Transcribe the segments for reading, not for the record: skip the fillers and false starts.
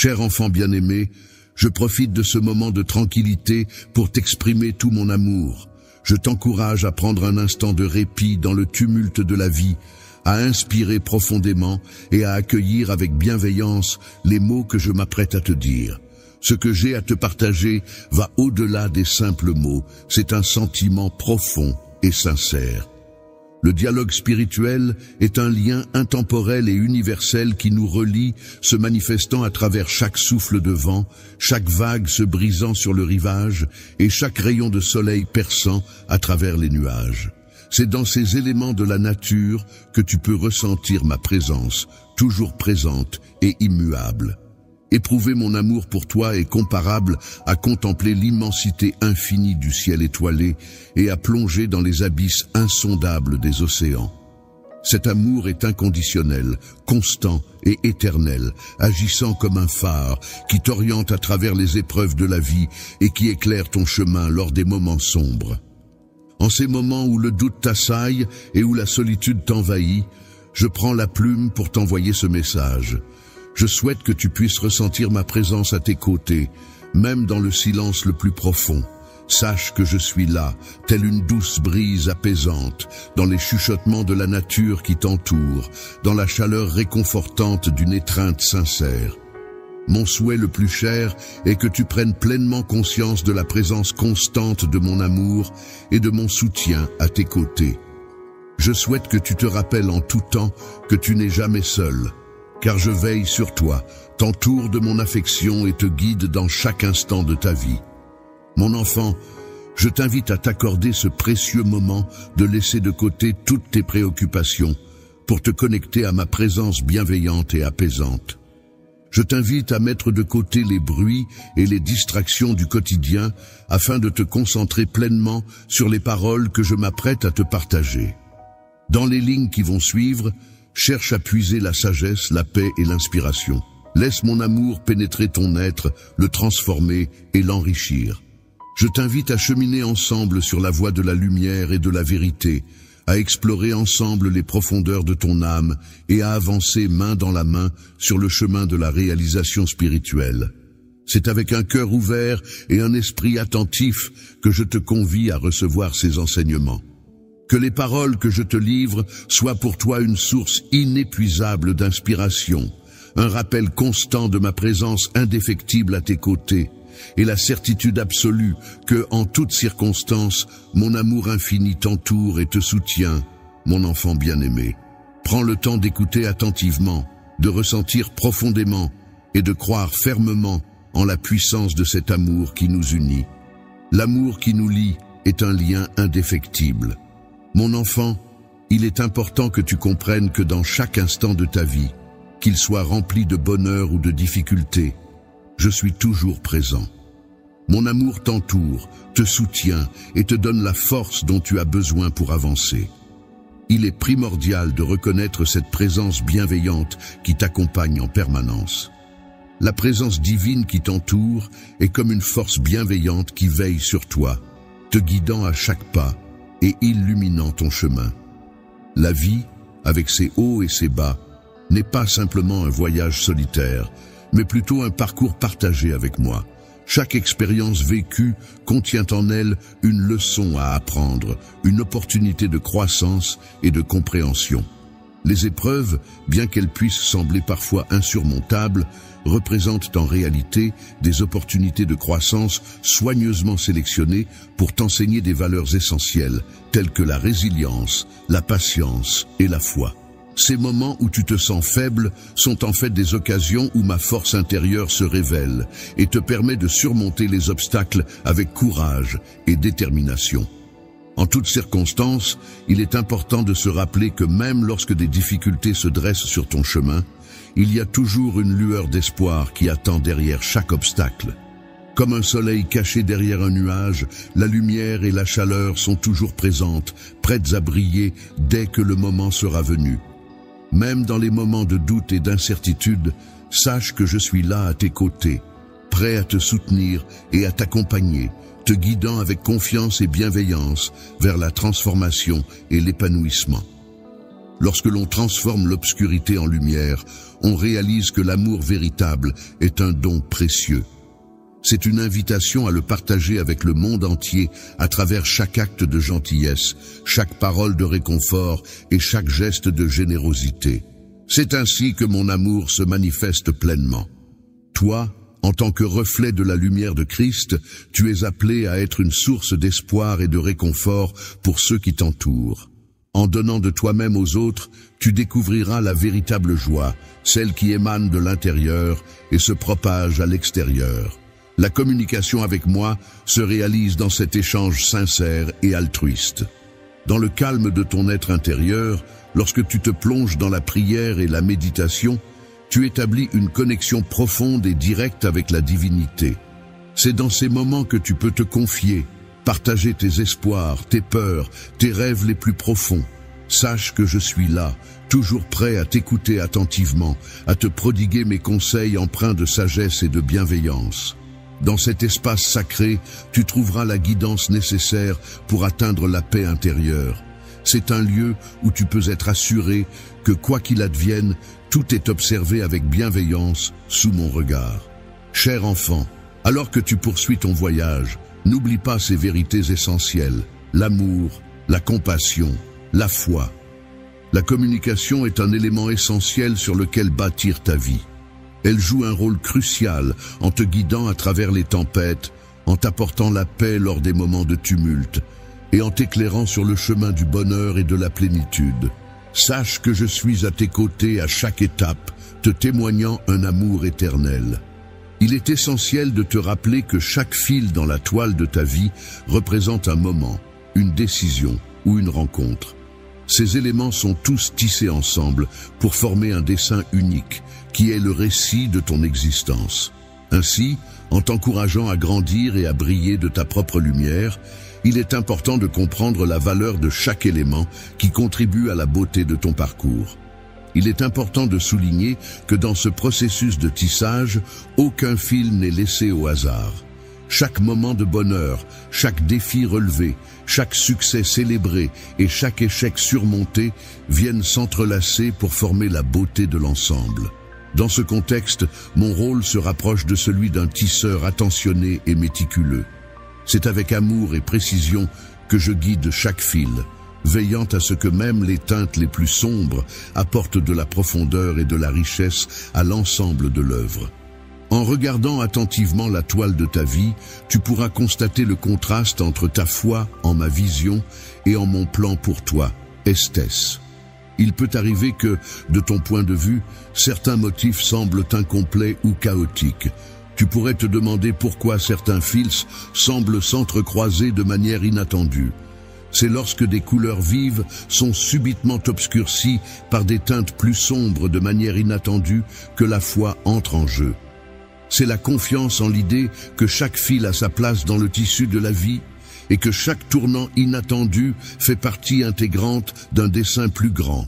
Cher enfant bien-aimé, je profite de ce moment de tranquillité pour t'exprimer tout mon amour. Je t'encourage à prendre un instant de répit dans le tumulte de la vie, à inspirer profondément et à accueillir avec bienveillance les mots que je m'apprête à te dire. Ce que j'ai à te partager va au-delà des simples mots, c'est un sentiment profond et sincère. Le dialogue spirituel est un lien intemporel et universel qui nous relie, se manifestant à travers chaque souffle de vent, chaque vague se brisant sur le rivage et chaque rayon de soleil perçant à travers les nuages. C'est dans ces éléments de la nature que tu peux ressentir ma présence, toujours présente et immuable. Éprouver mon amour pour toi est comparable à contempler l'immensité infinie du ciel étoilé et à plonger dans les abysses insondables des océans. Cet amour est inconditionnel, constant et éternel, agissant comme un phare qui t'oriente à travers les épreuves de la vie et qui éclaire ton chemin lors des moments sombres. En ces moments où le doute t'assaille et où la solitude t'envahit, je prends la plume pour t'envoyer ce message. Je souhaite que tu puisses ressentir ma présence à tes côtés, même dans le silence le plus profond. Sache que je suis là, telle une douce brise apaisante, dans les chuchotements de la nature qui t'entoure, dans la chaleur réconfortante d'une étreinte sincère. Mon souhait le plus cher est que tu prennes pleinement conscience de la présence constante de mon amour et de mon soutien à tes côtés. Je souhaite que tu te rappelles en tout temps que tu n'es jamais seul, car je veille sur toi, t'entoure de mon affection et te guide dans chaque instant de ta vie. Mon enfant, je t'invite à t'accorder ce précieux moment de laisser de côté toutes tes préoccupations pour te connecter à ma présence bienveillante et apaisante. Je t'invite à mettre de côté les bruits et les distractions du quotidien afin de te concentrer pleinement sur les paroles que je m'apprête à te partager. Dans les lignes qui vont suivre, cherche à puiser la sagesse, la paix et l'inspiration. Laisse mon amour pénétrer ton être, le transformer et l'enrichir. Je t'invite à cheminer ensemble sur la voie de la lumière et de la vérité, à explorer ensemble les profondeurs de ton âme et à avancer main dans la main sur le chemin de la réalisation spirituelle. C'est avec un cœur ouvert et un esprit attentif que je te convie à recevoir ces enseignements. Que les paroles que je te livre soient pour toi une source inépuisable d'inspiration, un rappel constant de ma présence indéfectible à tes côtés, et la certitude absolue que, en toutes circonstances, mon amour infini t'entoure et te soutient, mon enfant bien-aimé. Prends le temps d'écouter attentivement, de ressentir profondément et de croire fermement en la puissance de cet amour qui nous unit. L'amour qui nous lie est un lien indéfectible. Mon enfant, il est important que tu comprennes que dans chaque instant de ta vie, qu'il soit rempli de bonheur ou de difficulté, je suis toujours présent. Mon amour t'entoure, te soutient et te donne la force dont tu as besoin pour avancer. Il est primordial de reconnaître cette présence bienveillante qui t'accompagne en permanence. La présence divine qui t'entoure est comme une force bienveillante qui veille sur toi, te guidant à chaque pas et illuminant ton chemin. La vie, avec ses hauts et ses bas, n'est pas simplement un voyage solitaire, mais plutôt un parcours partagé avec moi. Chaque expérience vécue contient en elle une leçon à apprendre, une opportunité de croissance et de compréhension. Les épreuves, bien qu'elles puissent sembler parfois insurmontables, représentent en réalité des opportunités de croissance soigneusement sélectionnées pour t'enseigner des valeurs essentielles, telles que la résilience, la patience et la foi. Ces moments où tu te sens faible sont en fait des occasions où ma force intérieure se révèle et te permet de surmonter les obstacles avec courage et détermination. En toutes circonstances, il est important de se rappeler que même lorsque des difficultés se dressent sur ton chemin, il y a toujours une lueur d'espoir qui attend derrière chaque obstacle. Comme un soleil caché derrière un nuage, la lumière et la chaleur sont toujours présentes, prêtes à briller dès que le moment sera venu. Même dans les moments de doute et d'incertitude, sache que je suis là à tes côtés, prêt à te soutenir et à t'accompagner, te guidant avec confiance et bienveillance vers la transformation et l'épanouissement. Lorsque l'on transforme l'obscurité en lumière, on réalise que l'amour véritable est un don précieux. C'est une invitation à le partager avec le monde entier à travers chaque acte de gentillesse, chaque parole de réconfort et chaque geste de générosité. C'est ainsi que mon amour se manifeste pleinement. Toi, en tant que reflet de la lumière de Christ, tu es appelé à être une source d'espoir et de réconfort pour ceux qui t'entourent. En donnant de toi-même aux autres, tu découvriras la véritable joie, celle qui émane de l'intérieur et se propage à l'extérieur. La communication avec moi se réalise dans cet échange sincère et altruiste. Dans le calme de ton être intérieur, lorsque tu te plonges dans la prière et la méditation, tu établis une connexion profonde et directe avec la divinité. C'est dans ces moments que tu peux te confier, partager tes espoirs, tes peurs, tes rêves les plus profonds. Sache que je suis là, toujours prêt à t'écouter attentivement, à te prodiguer mes conseils empreints de sagesse et de bienveillance. Dans cet espace sacré, tu trouveras la guidance nécessaire pour atteindre la paix intérieure. C'est un lieu où tu peux être assuré que quoi qu'il advienne, tout est observé avec bienveillance sous mon regard. Cher enfant, alors que tu poursuis ton voyage, n'oublie pas ces vérités essentielles, l'amour, la compassion, la foi. La communication est un élément essentiel sur lequel bâtir ta vie. Elle joue un rôle crucial en te guidant à travers les tempêtes, en t'apportant la paix lors des moments de tumulte et en t'éclairant sur le chemin du bonheur et de la plénitude. Sache que je suis à tes côtés à chaque étape, te témoignant un amour éternel. Il est essentiel de te rappeler que chaque fil dans la toile de ta vie représente un moment, une décision ou une rencontre. Ces éléments sont tous tissés ensemble pour former un dessin unique, qui est le récit de ton existence. Ainsi, en t'encourageant à grandir et à briller de ta propre lumière, il est important de comprendre la valeur de chaque élément qui contribue à la beauté de ton parcours. Il est important de souligner que dans ce processus de tissage, aucun fil n'est laissé au hasard. Chaque moment de bonheur, chaque défi relevé, chaque succès célébré et chaque échec surmonté viennent s'entrelacer pour former la beauté de l'ensemble. Dans ce contexte, mon rôle se rapproche de celui d'un tisseur attentionné et méticuleux. C'est avec amour et précision que je guide chaque fil, veillant à ce que même les teintes les plus sombres apportent de la profondeur et de la richesse à l'ensemble de l'œuvre. En regardant attentivement la toile de ta vie, tu pourras constater le contraste entre ta foi en ma vision et en mon plan pour toi, Esthès. Il peut arriver que, de ton point de vue, certains motifs semblent incomplets ou chaotiques. Tu pourrais te demander pourquoi certains fils semblent s'entrecroiser de manière inattendue. C'est lorsque des couleurs vives sont subitement obscurcies par des teintes plus sombres de manière inattendue que la foi entre en jeu. C'est la confiance en l'idée que chaque fil a sa place dans le tissu de la vie et que chaque tournant inattendu fait partie intégrante d'un dessin plus grand.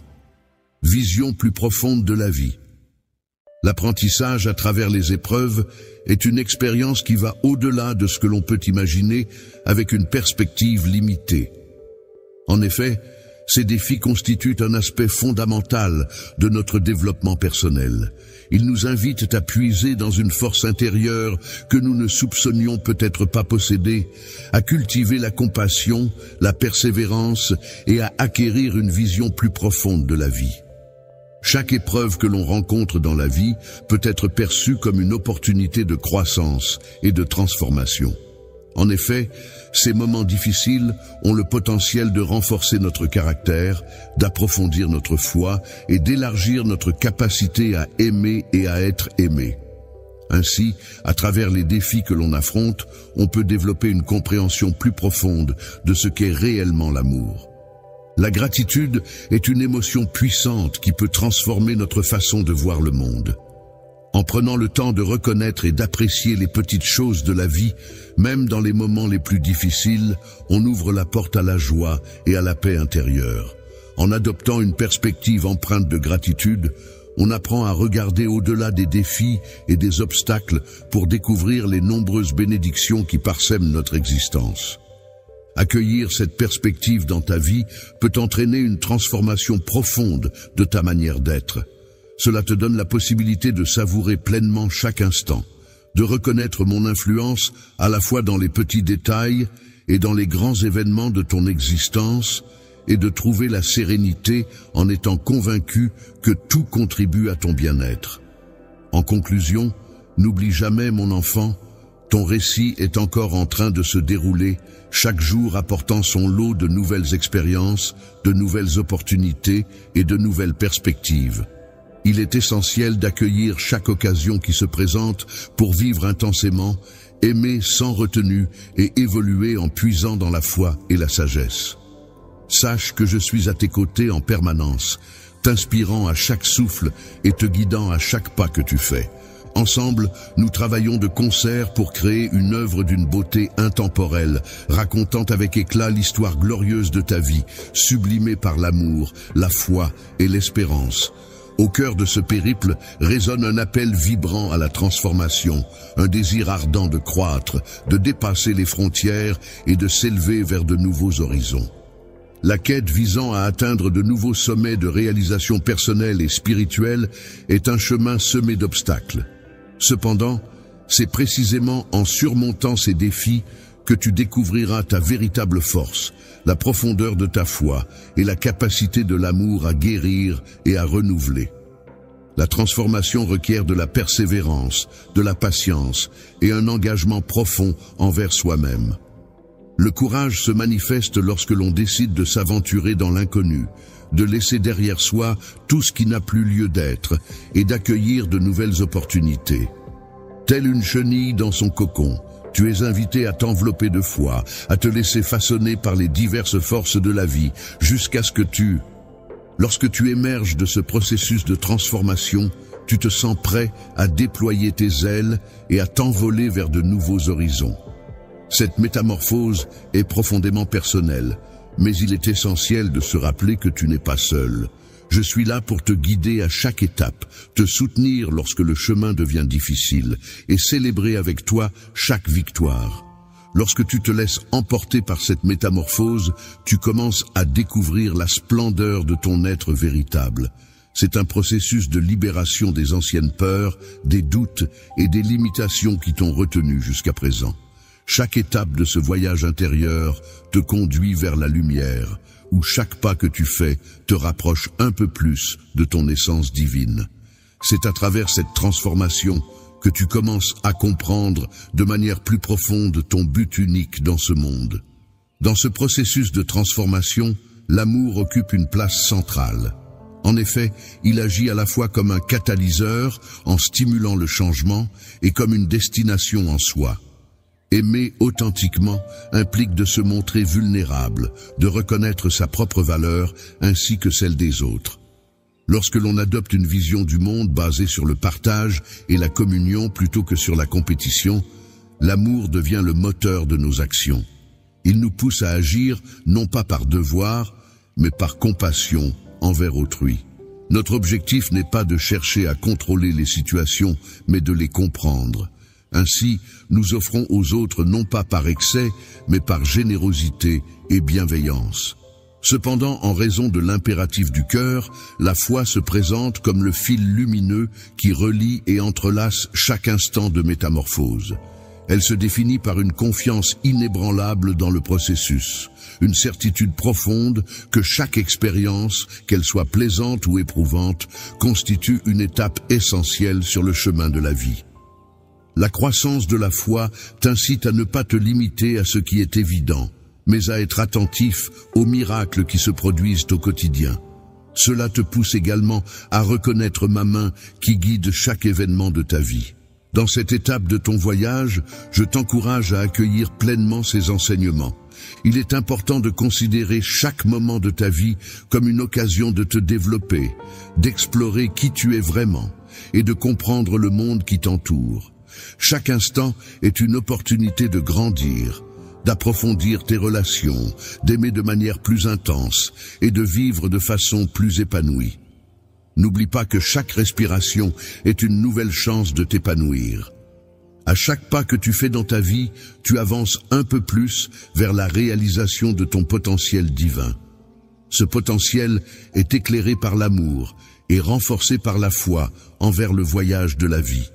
Vision plus profonde de la vie. L'apprentissage à travers les épreuves est une expérience qui va au-delà de ce que l'on peut imaginer avec une perspective limitée. En effet, ces défis constituent un aspect fondamental de notre développement personnel. Ils nous invitent à puiser dans une force intérieure que nous ne soupçonnions peut-être pas posséder, à cultiver la compassion, la persévérance et à acquérir une vision plus profonde de la vie. Chaque épreuve que l'on rencontre dans la vie peut être perçue comme une opportunité de croissance et de transformation. En effet, ces moments difficiles ont le potentiel de renforcer notre caractère, d'approfondir notre foi et d'élargir notre capacité à aimer et à être aimé. Ainsi, à travers les défis que l'on affronte, on peut développer une compréhension plus profonde de ce qu'est réellement l'amour. La gratitude est une émotion puissante qui peut transformer notre façon de voir le monde. En prenant le temps de reconnaître et d'apprécier les petites choses de la vie, même dans les moments les plus difficiles, on ouvre la porte à la joie et à la paix intérieure. En adoptant une perspective empreinte de gratitude, on apprend à regarder au-delà des défis et des obstacles pour découvrir les nombreuses bénédictions qui parsèment notre existence. Accueillir cette perspective dans ta vie peut entraîner une transformation profonde de ta manière d'être. Cela te donne la possibilité de savourer pleinement chaque instant, de reconnaître mon influence à la fois dans les petits détails et dans les grands événements de ton existence, et de trouver la sérénité en étant convaincu que tout contribue à ton bien-être. En conclusion, n'oublie jamais, mon enfant, ton récit est encore en train de se dérouler, chaque jour apportant son lot de nouvelles expériences, de nouvelles opportunités et de nouvelles perspectives. Il est essentiel d'accueillir chaque occasion qui se présente pour vivre intensément, aimer sans retenue et évoluer en puisant dans la foi et la sagesse. Sache que je suis à tes côtés en permanence, t'inspirant à chaque souffle et te guidant à chaque pas que tu fais. Ensemble, nous travaillons de concert pour créer une œuvre d'une beauté intemporelle, racontant avec éclat l'histoire glorieuse de ta vie, sublimée par l'amour, la foi et l'espérance. Au cœur de ce périple résonne un appel vibrant à la transformation, un désir ardent de croître, de dépasser les frontières et de s'élever vers de nouveaux horizons. La quête visant à atteindre de nouveaux sommets de réalisation personnelle et spirituelle est un chemin semé d'obstacles. Cependant, c'est précisément en surmontant ces défis que tu découvriras ta véritable force, la profondeur de ta foi et la capacité de l'amour à guérir et à renouveler. La transformation requiert de la persévérance, de la patience et un engagement profond envers soi-même. Le courage se manifeste lorsque l'on décide de s'aventurer dans l'inconnu, de laisser derrière soi tout ce qui n'a plus lieu d'être et d'accueillir de nouvelles opportunités. Telle une chenille dans son cocon, tu es invité à t'envelopper de foi, à te laisser façonner par les diverses forces de la vie, jusqu'à ce que lorsque tu émerges de ce processus de transformation, tu te sens prêt à déployer tes ailes et à t'envoler vers de nouveaux horizons. Cette métamorphose est profondément personnelle, mais il est essentiel de se rappeler que tu n'es pas seul. Je suis là pour te guider à chaque étape, te soutenir lorsque le chemin devient difficile et célébrer avec toi chaque victoire. Lorsque tu te laisses emporter par cette métamorphose, tu commences à découvrir la splendeur de ton être véritable. C'est un processus de libération des anciennes peurs, des doutes et des limitations qui t'ont retenu jusqu'à présent. Chaque étape de ce voyage intérieur te conduit vers la lumière, où chaque pas que tu fais te rapproche un peu plus de ton essence divine. C'est à travers cette transformation que tu commences à comprendre de manière plus profonde ton but unique dans ce monde. Dans ce processus de transformation, l'amour occupe une place centrale. En effet, il agit à la fois comme un catalyseur en stimulant le changement et comme une destination en soi. Aimer authentiquement implique de se montrer vulnérable, de reconnaître sa propre valeur ainsi que celle des autres. Lorsque l'on adopte une vision du monde basée sur le partage et la communion plutôt que sur la compétition, l'amour devient le moteur de nos actions. Il nous pousse à agir non pas par devoir, mais par compassion envers autrui. Notre objectif n'est pas de chercher à contrôler les situations, mais de les comprendre. Ainsi, nous offrons aux autres non pas par excès, mais par générosité et bienveillance. Cependant, en raison de l'impératif du cœur, la foi se présente comme le fil lumineux qui relie et entrelace chaque instant de métamorphose. Elle se définit par une confiance inébranlable dans le processus, une certitude profonde que chaque expérience, qu'elle soit plaisante ou éprouvante, constitue une étape essentielle sur le chemin de la vie. La croissance de la foi t'incite à ne pas te limiter à ce qui est évident, mais à être attentif aux miracles qui se produisent au quotidien. Cela te pousse également à reconnaître ma main qui guide chaque événement de ta vie. Dans cette étape de ton voyage, je t'encourage à accueillir pleinement ces enseignements. Il est important de considérer chaque moment de ta vie comme une occasion de te développer, d'explorer qui tu es vraiment et de comprendre le monde qui t'entoure. Chaque instant est une opportunité de grandir, d'approfondir tes relations, d'aimer de manière plus intense et de vivre de façon plus épanouie. N'oublie pas que chaque respiration est une nouvelle chance de t'épanouir. À chaque pas que tu fais dans ta vie, tu avances un peu plus vers la réalisation de ton potentiel divin. Ce potentiel est éclairé par l'amour et renforcé par la foi envers le voyage de la vie.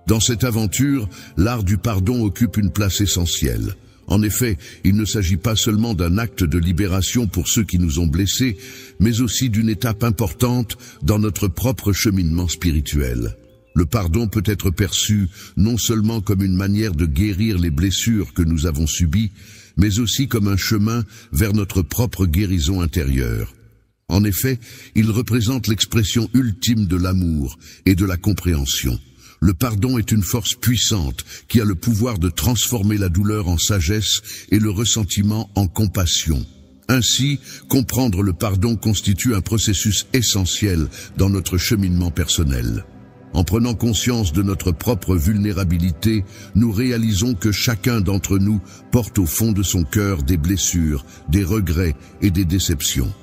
Dans cette aventure, l'art du pardon occupe une place essentielle. En effet, il ne s'agit pas seulement d'un acte de libération pour ceux qui nous ont blessés, mais aussi d'une étape importante dans notre propre cheminement spirituel. Le pardon peut être perçu non seulement comme une manière de guérir les blessures que nous avons subies, mais aussi comme un chemin vers notre propre guérison intérieure. En effet, il représente l'expression ultime de l'amour et de la compréhension. Le pardon est une force puissante qui a le pouvoir de transformer la douleur en sagesse et le ressentiment en compassion. Ainsi, comprendre le pardon constitue un processus essentiel dans notre cheminement personnel. En prenant conscience de notre propre vulnérabilité, nous réalisons que chacun d'entre nous porte au fond de son cœur des blessures, des regrets et des déceptions.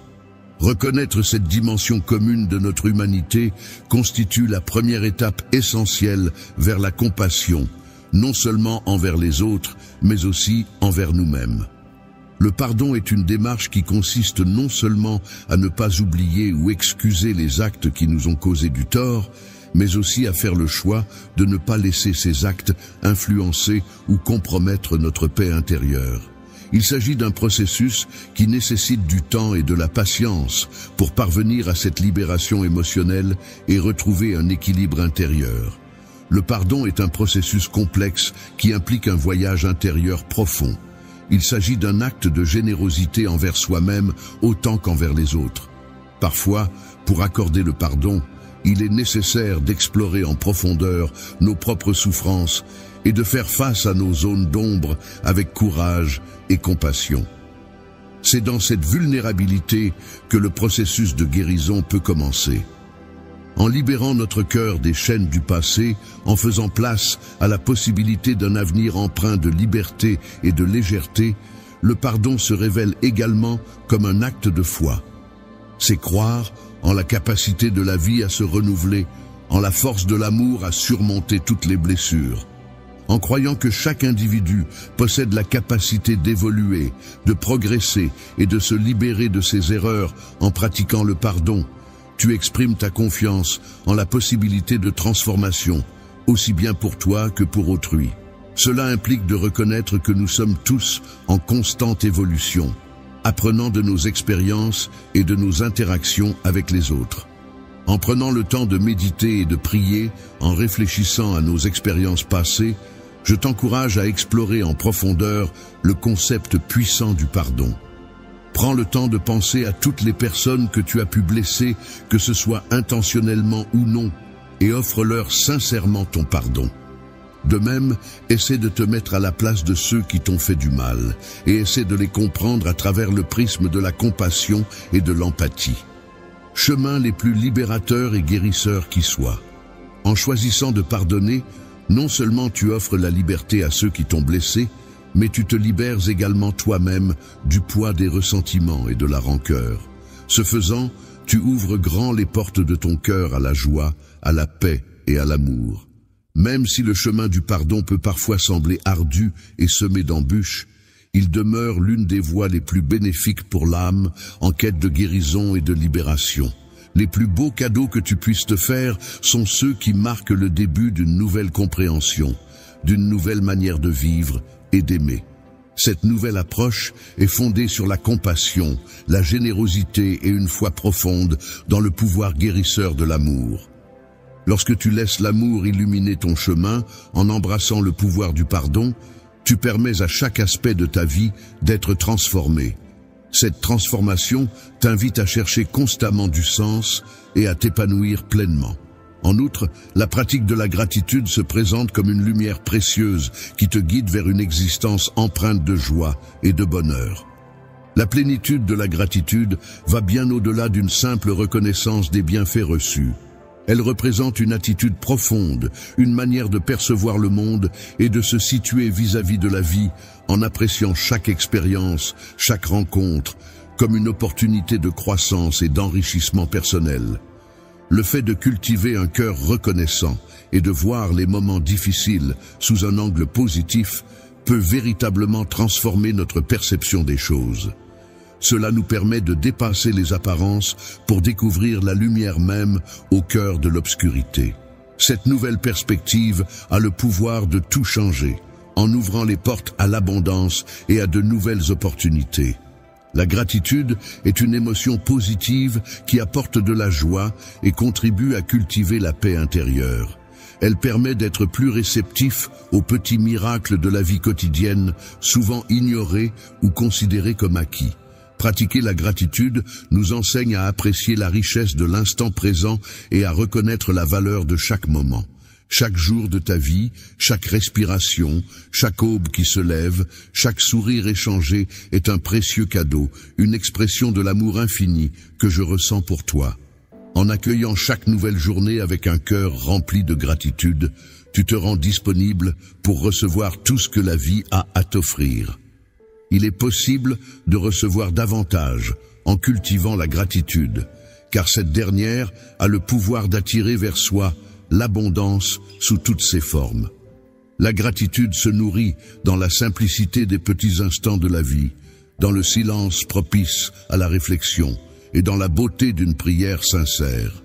Reconnaître cette dimension commune de notre humanité constitue la première étape essentielle vers la compassion, non seulement envers les autres, mais aussi envers nous-mêmes. Le pardon est une démarche qui consiste non seulement à ne pas oublier ou excuser les actes qui nous ont causé du tort, mais aussi à faire le choix de ne pas laisser ces actes influencer ou compromettre notre paix intérieure. Il s'agit d'un processus qui nécessite du temps et de la patience pour parvenir à cette libération émotionnelle et retrouver un équilibre intérieur. Le pardon est un processus complexe qui implique un voyage intérieur profond. Il s'agit d'un acte de générosité envers soi-même autant qu'envers les autres. Parfois, pour accorder le pardon, il est nécessaire d'explorer en profondeur nos propres souffrances et de faire face à nos zones d'ombre avec courage et compassion. C'est dans cette vulnérabilité que le processus de guérison peut commencer. En libérant notre cœur des chaînes du passé, en faisant place à la possibilité d'un avenir empreint de liberté et de légèreté, le pardon se révèle également comme un acte de foi. C'est croire en la capacité de la vie à se renouveler, en la force de l'amour à surmonter toutes les blessures. En croyant que chaque individu possède la capacité d'évoluer, de progresser et de se libérer de ses erreurs en pratiquant le pardon, tu exprimes ta confiance en la possibilité de transformation, aussi bien pour toi que pour autrui. Cela implique de reconnaître que nous sommes tous en constante évolution, apprenant de nos expériences et de nos interactions avec les autres. En prenant le temps de méditer et de prier, en réfléchissant à nos expériences passées, je t'encourage à explorer en profondeur le concept puissant du pardon. Prends le temps de penser à toutes les personnes que tu as pu blesser, que ce soit intentionnellement ou non, et offre-leur sincèrement ton pardon. De même, essaie de te mettre à la place de ceux qui t'ont fait du mal, et essaie de les comprendre à travers le prisme de la compassion et de l'empathie. Chemins les plus libérateurs et guérisseurs qui soient. En choisissant de pardonner, non seulement tu offres la liberté à ceux qui t'ont blessé, mais tu te libères également toi-même du poids des ressentiments et de la rancœur. Ce faisant, tu ouvres grand les portes de ton cœur à la joie, à la paix et à l'amour. Même si le chemin du pardon peut parfois sembler ardu et semé d'embûches, il demeure l'une des voies les plus bénéfiques pour l'âme en quête de guérison et de libération. Les plus beaux cadeaux que tu puisses te faire sont ceux qui marquent le début d'une nouvelle compréhension, d'une nouvelle manière de vivre et d'aimer. Cette nouvelle approche est fondée sur la compassion, la générosité et une foi profonde dans le pouvoir guérisseur de l'amour. Lorsque tu laisses l'amour illuminer ton chemin en embrassant le pouvoir du pardon, tu permets à chaque aspect de ta vie d'être transformé. Cette transformation t'invite à chercher constamment du sens et à t'épanouir pleinement. En outre, la pratique de la gratitude se présente comme une lumière précieuse qui te guide vers une existence empreinte de joie et de bonheur. La plénitude de la gratitude va bien au-delà d'une simple reconnaissance des bienfaits reçus. Elle représente une attitude profonde, une manière de percevoir le monde et de se situer vis-à-vis de la vie en appréciant chaque expérience, chaque rencontre, comme une opportunité de croissance et d'enrichissement personnel. Le fait de cultiver un cœur reconnaissant et de voir les moments difficiles sous un angle positif peut véritablement transformer notre perception des choses. Cela nous permet de dépasser les apparences pour découvrir la lumière même au cœur de l'obscurité. Cette nouvelle perspective a le pouvoir de tout changer, en ouvrant les portes à l'abondance et à de nouvelles opportunités. La gratitude est une émotion positive qui apporte de la joie et contribue à cultiver la paix intérieure. Elle permet d'être plus réceptif aux petits miracles de la vie quotidienne, souvent ignorés ou considérés comme acquis. Pratiquer la gratitude nous enseigne à apprécier la richesse de l'instant présent et à reconnaître la valeur de chaque moment. Chaque jour de ta vie, chaque respiration, chaque aube qui se lève, chaque sourire échangé est un précieux cadeau, une expression de l'amour infini que je ressens pour toi. En accueillant chaque nouvelle journée avec un cœur rempli de gratitude, tu te rends disponible pour recevoir tout ce que la vie a à t'offrir. Il est possible de recevoir davantage en cultivant la gratitude, car cette dernière a le pouvoir d'attirer vers soi l'abondance sous toutes ses formes. La gratitude se nourrit dans la simplicité des petits instants de la vie, dans le silence propice à la réflexion et dans la beauté d'une prière sincère.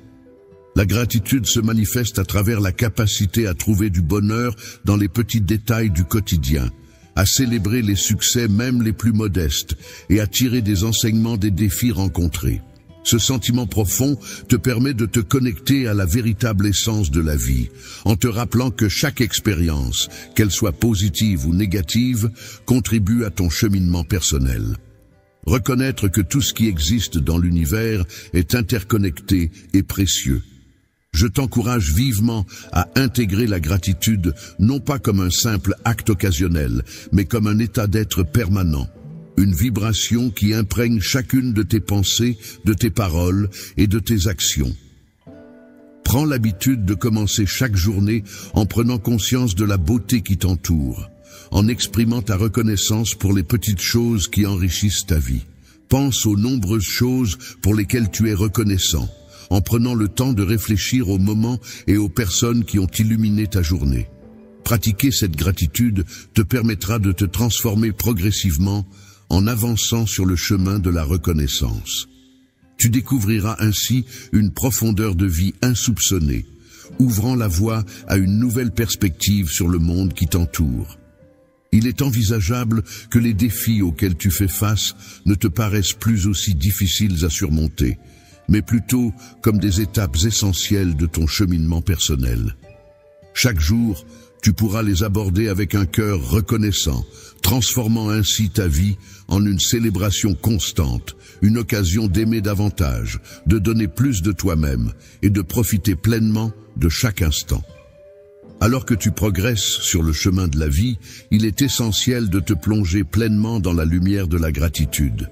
La gratitude se manifeste à travers la capacité à trouver du bonheur dans les petits détails du quotidien, à célébrer les succès même les plus modestes et à tirer des enseignements des défis rencontrés. Ce sentiment profond te permet de te connecter à la véritable essence de la vie, en te rappelant que chaque expérience, qu'elle soit positive ou négative, contribue à ton cheminement personnel. Reconnaître que tout ce qui existe dans l'univers est interconnecté et précieux. Je t'encourage vivement à intégrer la gratitude non pas comme un simple acte occasionnel, mais comme un état d'être permanent. Une vibration qui imprègne chacune de tes pensées, de tes paroles et de tes actions. Prends l'habitude de commencer chaque journée en prenant conscience de la beauté qui t'entoure, en exprimant ta reconnaissance pour les petites choses qui enrichissent ta vie. Pense aux nombreuses choses pour lesquelles tu es reconnaissant, en prenant le temps de réfléchir aux moments et aux personnes qui ont illuminé ta journée. Pratiquer cette gratitude te permettra de te transformer progressivement en avançant sur le chemin de la reconnaissance. Tu découvriras ainsi une profondeur de vie insoupçonnée, ouvrant la voie à une nouvelle perspective sur le monde qui t'entoure. Il est envisageable que les défis auxquels tu fais face ne te paraissent plus aussi difficiles à surmonter, mais plutôt comme des étapes essentielles de ton cheminement personnel. Chaque jour, tu pourras les aborder avec un cœur reconnaissant, transformant ainsi ta vie en une célébration constante, une occasion d'aimer davantage, de donner plus de toi-même et de profiter pleinement de chaque instant. Alors que tu progresses sur le chemin de la vie, il est essentiel de te plonger pleinement dans la lumière de la gratitude.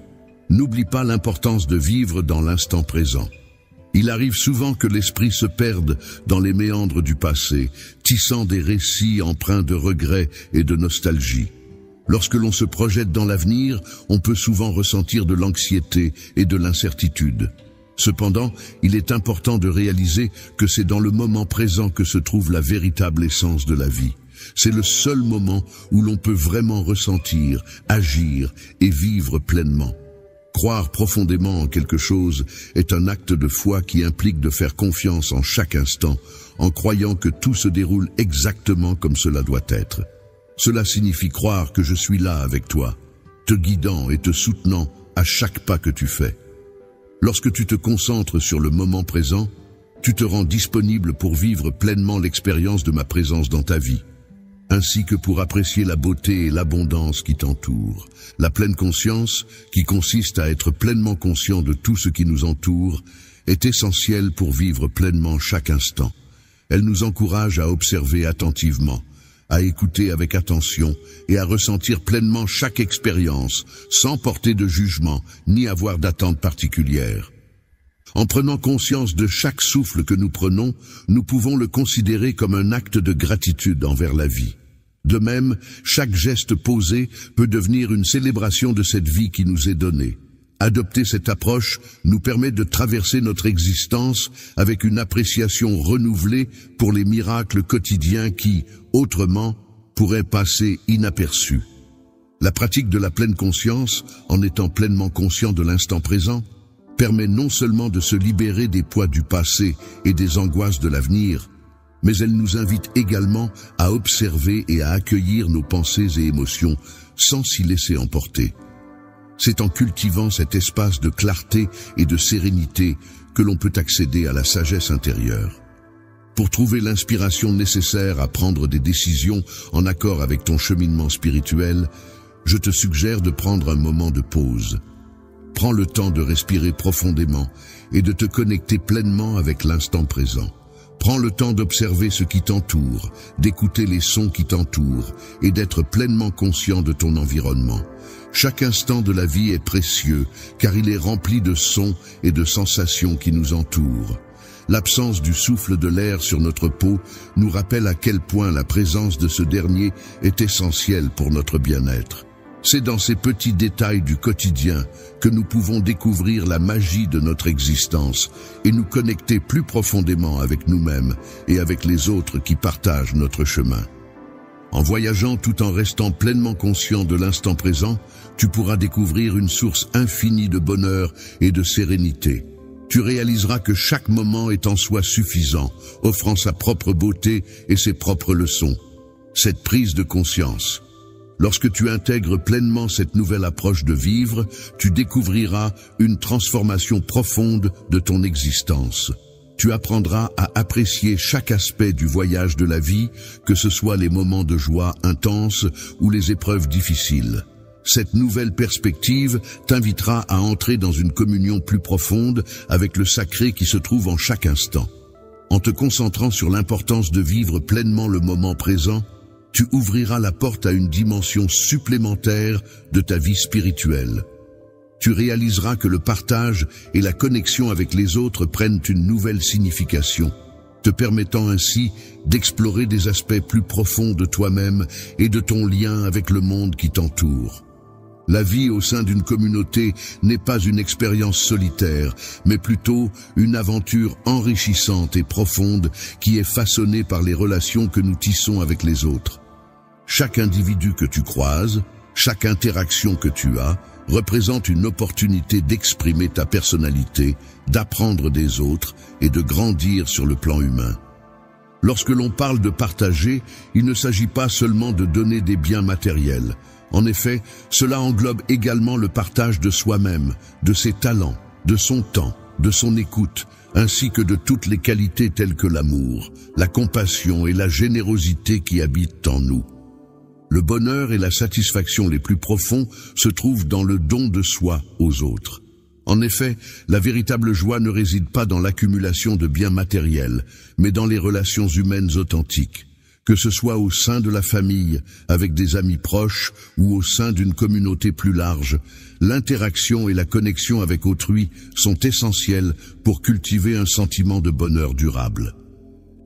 N'oublie pas l'importance de vivre dans l'instant présent. Il arrive souvent que l'esprit se perde dans les méandres du passé, tissant des récits empreints de regrets et de nostalgie. Lorsque l'on se projette dans l'avenir, on peut souvent ressentir de l'anxiété et de l'incertitude. Cependant, il est important de réaliser que c'est dans le moment présent que se trouve la véritable essence de la vie. C'est le seul moment où l'on peut vraiment ressentir, agir et vivre pleinement. Croire profondément en quelque chose est un acte de foi qui implique de faire confiance en chaque instant, en croyant que tout se déroule exactement comme cela doit être. Cela signifie croire que je suis là avec toi, te guidant et te soutenant à chaque pas que tu fais. Lorsque tu te concentres sur le moment présent, tu te rends disponible pour vivre pleinement l'expérience de ma présence dans ta vie, ainsi que pour apprécier la beauté et l'abondance qui t'entourent. La pleine conscience, qui consiste à être pleinement conscient de tout ce qui nous entoure, est essentielle pour vivre pleinement chaque instant. Elle nous encourage à observer attentivement, à écouter avec attention et à ressentir pleinement chaque expérience, sans porter de jugement ni avoir d'attente particulière. En prenant conscience de chaque souffle que nous prenons, nous pouvons le considérer comme un acte de gratitude envers la vie. De même, chaque geste posé peut devenir une célébration de cette vie qui nous est donnée. Adopter cette approche nous permet de traverser notre existence avec une appréciation renouvelée pour les miracles quotidiens qui, autrement, pourraient passer inaperçus. La pratique de la pleine conscience, en étant pleinement conscient de l'instant présent, permet non seulement de se libérer des poids du passé et des angoisses de l'avenir, mais elle nous invite également à observer et à accueillir nos pensées et émotions sans s'y laisser emporter. C'est en cultivant cet espace de clarté et de sérénité que l'on peut accéder à la sagesse intérieure. Pour trouver l'inspiration nécessaire à prendre des décisions en accord avec ton cheminement spirituel, je te suggère de prendre un moment de pause. Prends le temps de respirer profondément et de te connecter pleinement avec l'instant présent. Prends le temps d'observer ce qui t'entoure, d'écouter les sons qui t'entourent et d'être pleinement conscient de ton environnement. Chaque instant de la vie est précieux, car il est rempli de sons et de sensations qui nous entourent. L'absence du souffle de l'air sur notre peau nous rappelle à quel point la présence de ce dernier est essentielle pour notre bien-être. C'est dans ces petits détails du quotidien que nous pouvons découvrir la magie de notre existence et nous connecter plus profondément avec nous-mêmes et avec les autres qui partagent notre chemin. En voyageant tout en restant pleinement conscient de l'instant présent, tu pourras découvrir une source infinie de bonheur et de sérénité. Tu réaliseras que chaque moment est en soi suffisant, offrant sa propre beauté et ses propres leçons. Cette prise de conscience. Lorsque tu intègres pleinement cette nouvelle approche de vivre, tu découvriras une transformation profonde de ton existence. Tu apprendras à apprécier chaque aspect du voyage de la vie, que ce soit les moments de joie intense ou les épreuves difficiles. Cette nouvelle perspective t'invitera à entrer dans une communion plus profonde avec le sacré qui se trouve en chaque instant. En te concentrant sur l'importance de vivre pleinement le moment présent, tu ouvriras la porte à une dimension supplémentaire de ta vie spirituelle. Tu réaliseras que le partage et la connexion avec les autres prennent une nouvelle signification, te permettant ainsi d'explorer des aspects plus profonds de toi-même et de ton lien avec le monde qui t'entoure. La vie au sein d'une communauté n'est pas une expérience solitaire, mais plutôt une aventure enrichissante et profonde qui est façonnée par les relations que nous tissons avec les autres. Chaque individu que tu croises, chaque interaction que tu as, représente une opportunité d'exprimer ta personnalité, d'apprendre des autres et de grandir sur le plan humain. Lorsque l'on parle de partager, il ne s'agit pas seulement de donner des biens matériels. En effet, cela englobe également le partage de soi-même, de ses talents, de son temps, de son écoute, ainsi que de toutes les qualités telles que l'amour, la compassion et la générosité qui habitent en nous. Le bonheur et la satisfaction les plus profonds se trouvent dans le don de soi aux autres. En effet, la véritable joie ne réside pas dans l'accumulation de biens matériels, mais dans les relations humaines authentiques. Que ce soit au sein de la famille, avec des amis proches ou au sein d'une communauté plus large, l'interaction et la connexion avec autrui sont essentielles pour cultiver un sentiment de bonheur durable.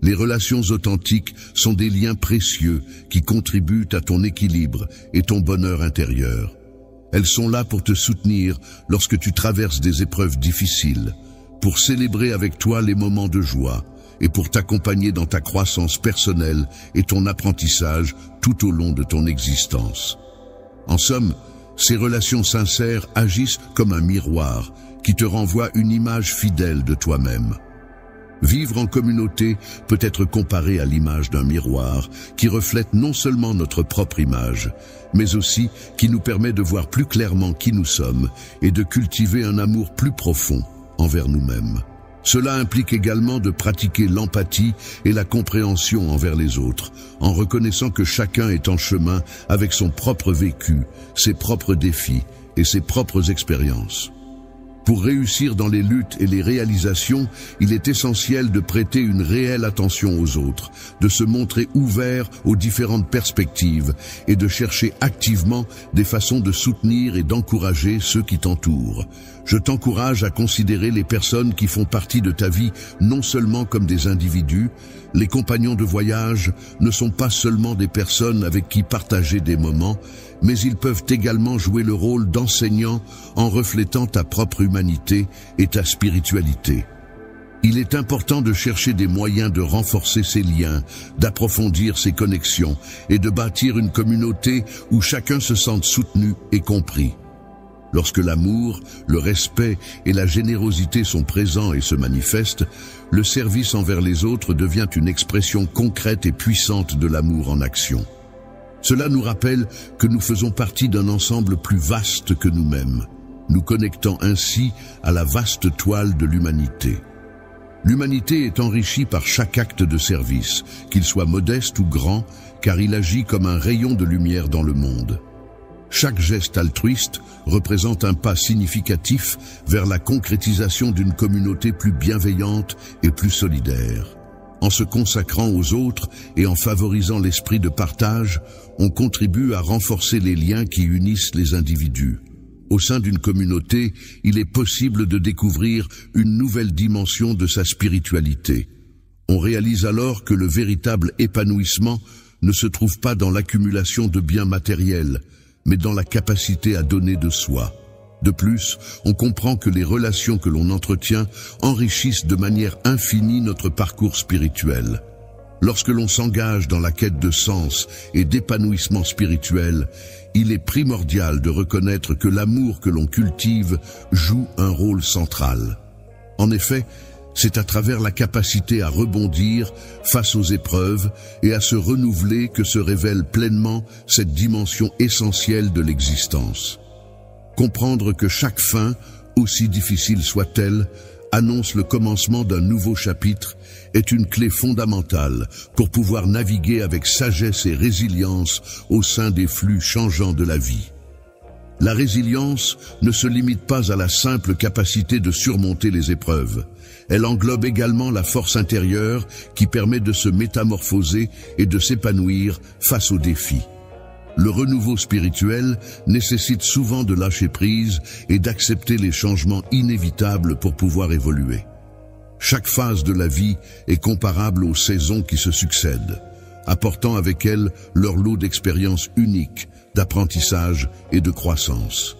Les relations authentiques sont des liens précieux qui contribuent à ton équilibre et ton bonheur intérieur. Elles sont là pour te soutenir lorsque tu traverses des épreuves difficiles, pour célébrer avec toi les moments de joie et pour t'accompagner dans ta croissance personnelle et ton apprentissage tout au long de ton existence. En somme, ces relations sincères agissent comme un miroir qui te renvoie une image fidèle de toi-même. Vivre en communauté peut être comparé à l'image d'un miroir qui reflète non seulement notre propre image, mais aussi qui nous permet de voir plus clairement qui nous sommes et de cultiver un amour plus profond envers nous-mêmes. Cela implique également de pratiquer l'empathie et la compréhension envers les autres, en reconnaissant que chacun est en chemin avec son propre vécu, ses propres défis et ses propres expériences. Pour réussir dans les luttes et les réalisations, il est essentiel de prêter une réelle attention aux autres, de se montrer ouvert aux différentes perspectives et de chercher activement des façons de soutenir et d'encourager ceux qui t'entourent. Je t'encourage à considérer les personnes qui font partie de ta vie non seulement comme des individus. Les compagnons de voyage ne sont pas seulement des personnes avec qui partager des moments, mais ils peuvent également jouer le rôle d'enseignants en reflétant ta propre humanité et ta spiritualité. Il est important de chercher des moyens de renforcer ces liens, d'approfondir ces connexions et de bâtir une communauté où chacun se sente soutenu et compris. Lorsque l'amour, le respect et la générosité sont présents et se manifestent, le service envers les autres devient une expression concrète et puissante de l'amour en action. Cela nous rappelle que nous faisons partie d'un ensemble plus vaste que nous-mêmes, nous connectant ainsi à la vaste toile de l'humanité. L'humanité est enrichie par chaque acte de service, qu'il soit modeste ou grand, car il agit comme un rayon de lumière dans le monde. Chaque geste altruiste représente un pas significatif vers la concrétisation d'une communauté plus bienveillante et plus solidaire. En se consacrant aux autres et en favorisant l'esprit de partage, on contribue à renforcer les liens qui unissent les individus. Au sein d'une communauté, il est possible de découvrir une nouvelle dimension de sa spiritualité. On réalise alors que le véritable épanouissement ne se trouve pas dans l'accumulation de biens matériels, mais dans la capacité à donner de soi. De plus, on comprend que les relations que l'on entretient enrichissent de manière infinie notre parcours spirituel. Lorsque l'on s'engage dans la quête de sens et d'épanouissement spirituel, il est primordial de reconnaître que l'amour que l'on cultive joue un rôle central. En effet, c'est à travers la capacité à rebondir face aux épreuves et à se renouveler que se révèle pleinement cette dimension essentielle de l'existence. Comprendre que chaque fin, aussi difficile soit-elle, annonce le commencement d'un nouveau chapitre est une clé fondamentale pour pouvoir naviguer avec sagesse et résilience au sein des flux changeants de la vie. La résilience ne se limite pas à la simple capacité de surmonter les épreuves. Elle englobe également la force intérieure qui permet de se métamorphoser et de s'épanouir face aux défis. Le renouveau spirituel nécessite souvent de lâcher prise et d'accepter les changements inévitables pour pouvoir évoluer. Chaque phase de la vie est comparable aux saisons qui se succèdent, apportant avec elles leur lot d'expériences uniques, d'apprentissage et de croissance.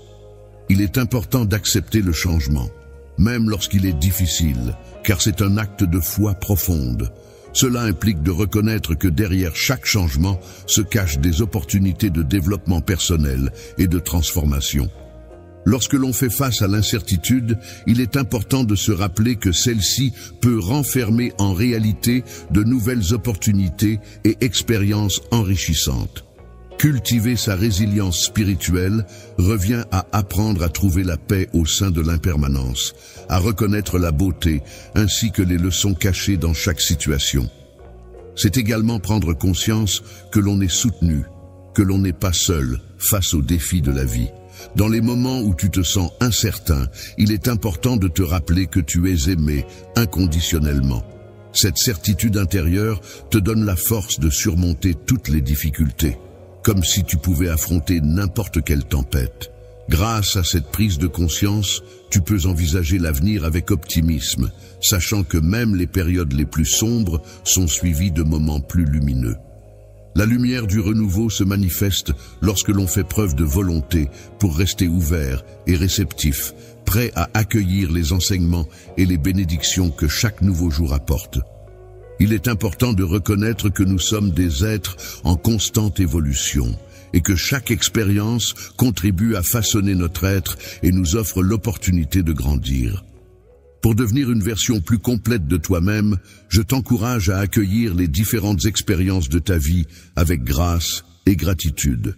Il est important d'accepter le changement, même lorsqu'il est difficile, car c'est un acte de foi profonde. Cela implique de reconnaître que derrière chaque changement se cachent des opportunités de développement personnel et de transformation. Lorsque l'on fait face à l'incertitude, il est important de se rappeler que celle-ci peut renfermer en réalité de nouvelles opportunités et expériences enrichissantes. Cultiver sa résilience spirituelle revient à apprendre à trouver la paix au sein de l'impermanence, à reconnaître la beauté ainsi que les leçons cachées dans chaque situation. C'est également prendre conscience que l'on est soutenu, que l'on n'est pas seul face aux défis de la vie. Dans les moments où tu te sens incertain, il est important de te rappeler que tu es aimé inconditionnellement. Cette certitude intérieure te donne la force de surmonter toutes les difficultés, comme si tu pouvais affronter n'importe quelle tempête. Grâce à cette prise de conscience, tu peux envisager l'avenir avec optimisme, sachant que même les périodes les plus sombres sont suivies de moments plus lumineux. La lumière du renouveau se manifeste lorsque l'on fait preuve de volonté pour rester ouvert et réceptif, prêt à accueillir les enseignements et les bénédictions que chaque nouveau jour apporte. Il est important de reconnaître que nous sommes des êtres en constante évolution et que chaque expérience contribue à façonner notre être et nous offre l'opportunité de grandir. Pour devenir une version plus complète de toi-même, je t'encourage à accueillir les différentes expériences de ta vie avec grâce et gratitude.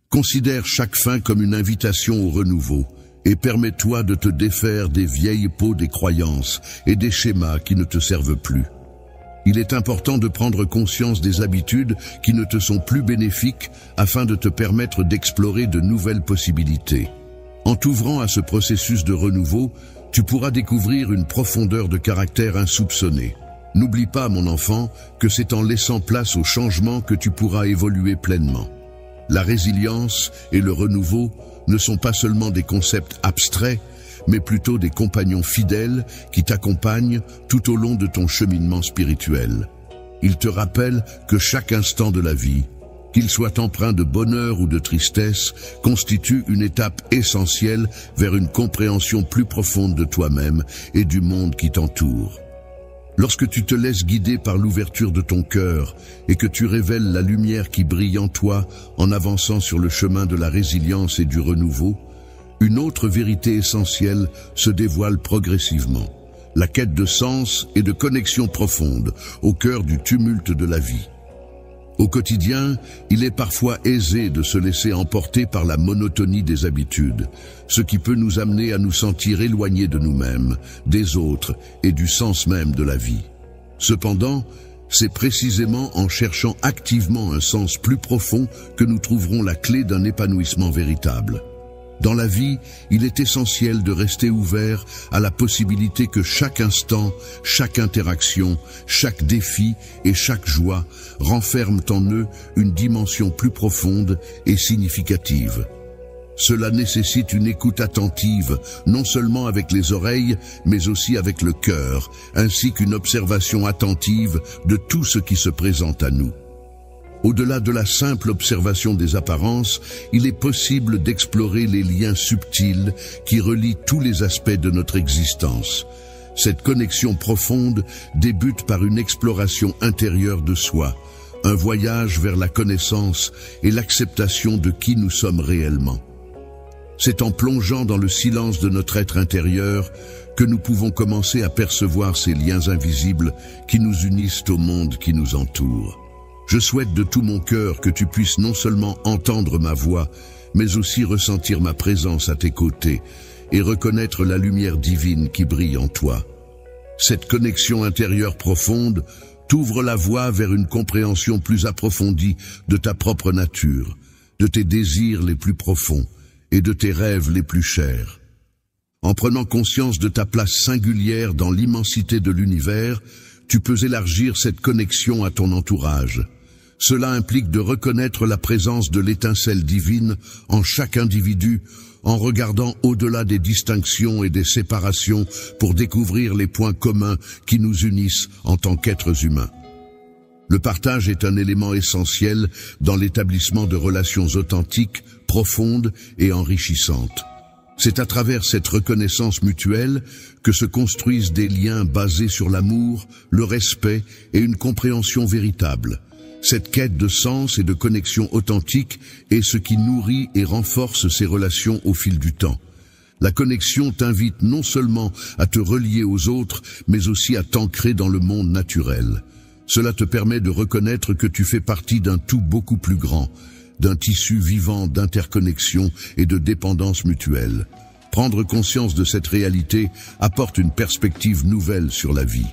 Considère chaque fin comme une invitation au renouveau et permets-toi de te défaire des vieilles peaux des croyances et des schémas qui ne te servent plus. Il est important de prendre conscience des habitudes qui ne te sont plus bénéfiques afin de te permettre d'explorer de nouvelles possibilités. En t'ouvrant à ce processus de renouveau, tu pourras découvrir une profondeur de caractère insoupçonnée. N'oublie pas, mon enfant, que c'est en laissant place au changement que tu pourras évoluer pleinement. La résilience et le renouveau ne sont pas seulement des concepts abstraits, mais plutôt des compagnons fidèles qui t'accompagnent tout au long de ton cheminement spirituel. Ils te rappellent que chaque instant de la vie, Qu'il soit empreint de bonheur ou de tristesse, constitue une étape essentielle vers une compréhension plus profonde de toi-même et du monde qui t'entoure. Lorsque tu te laisses guider par l'ouverture de ton cœur et que tu révèles la lumière qui brille en toi en avançant sur le chemin de la résilience et du renouveau, une autre vérité essentielle se dévoile progressivement. La quête de sens et de connexion profonde au cœur du tumulte de la vie. Au quotidien, il est parfois aisé de se laisser emporter par la monotonie des habitudes, ce qui peut nous amener à nous sentir éloignés de nous-mêmes, des autres et du sens même de la vie. Cependant, c'est précisément en cherchant activement un sens plus profond que nous trouverons la clé d'un épanouissement véritable. Dans la vie, il est essentiel de rester ouvert à la possibilité que chaque instant, chaque interaction, chaque défi et chaque joie renferment en eux une dimension plus profonde et significative. Cela nécessite une écoute attentive, non seulement avec les oreilles, mais aussi avec le cœur, ainsi qu'une observation attentive de tout ce qui se présente à nous. Au-delà de la simple observation des apparences, il est possible d'explorer les liens subtils qui relient tous les aspects de notre existence. Cette connexion profonde débute par une exploration intérieure de soi, un voyage vers la connaissance et l'acceptation de qui nous sommes réellement. C'est en plongeant dans le silence de notre être intérieur que nous pouvons commencer à percevoir ces liens invisibles qui nous unissent au monde qui nous entoure. Je souhaite de tout mon cœur que tu puisses non seulement entendre ma voix, mais aussi ressentir ma présence à tes côtés et reconnaître la lumière divine qui brille en toi. Cette connexion intérieure profonde t'ouvre la voie vers une compréhension plus approfondie de ta propre nature, de tes désirs les plus profonds et de tes rêves les plus chers. En prenant conscience de ta place singulière dans l'immensité de l'univers, tu peux élargir cette connexion à ton entourage. Cela implique de reconnaître la présence de l'étincelle divine en chaque individu, en regardant au-delà des distinctions et des séparations pour découvrir les points communs qui nous unissent en tant qu'êtres humains. Le partage est un élément essentiel dans l'établissement de relations authentiques, profondes et enrichissantes. C'est à travers cette reconnaissance mutuelle que se construisent des liens basés sur l'amour, le respect et une compréhension véritable. Cette quête de sens et de connexion authentique est ce qui nourrit et renforce ces relations au fil du temps. La connexion t'invite non seulement à te relier aux autres, mais aussi à t'ancrer dans le monde naturel. Cela te permet de reconnaître que tu fais partie d'un tout beaucoup plus grand, d'un tissu vivant d'interconnexion et de dépendance mutuelle. Prendre conscience de cette réalité apporte une perspective nouvelle sur la vie.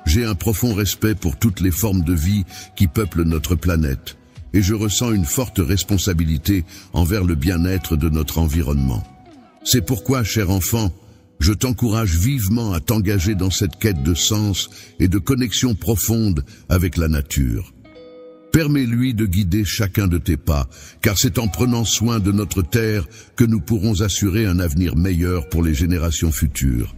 J'ai un profond respect pour toutes les formes de vie qui peuplent notre planète, et je ressens une forte responsabilité envers le bien-être de notre environnement. C'est pourquoi, cher enfant, je t'encourage vivement à t'engager dans cette quête de sens et de connexion profonde avec la nature. Permets-lui de guider chacun de tes pas, car c'est en prenant soin de notre terre que nous pourrons assurer un avenir meilleur pour les générations futures.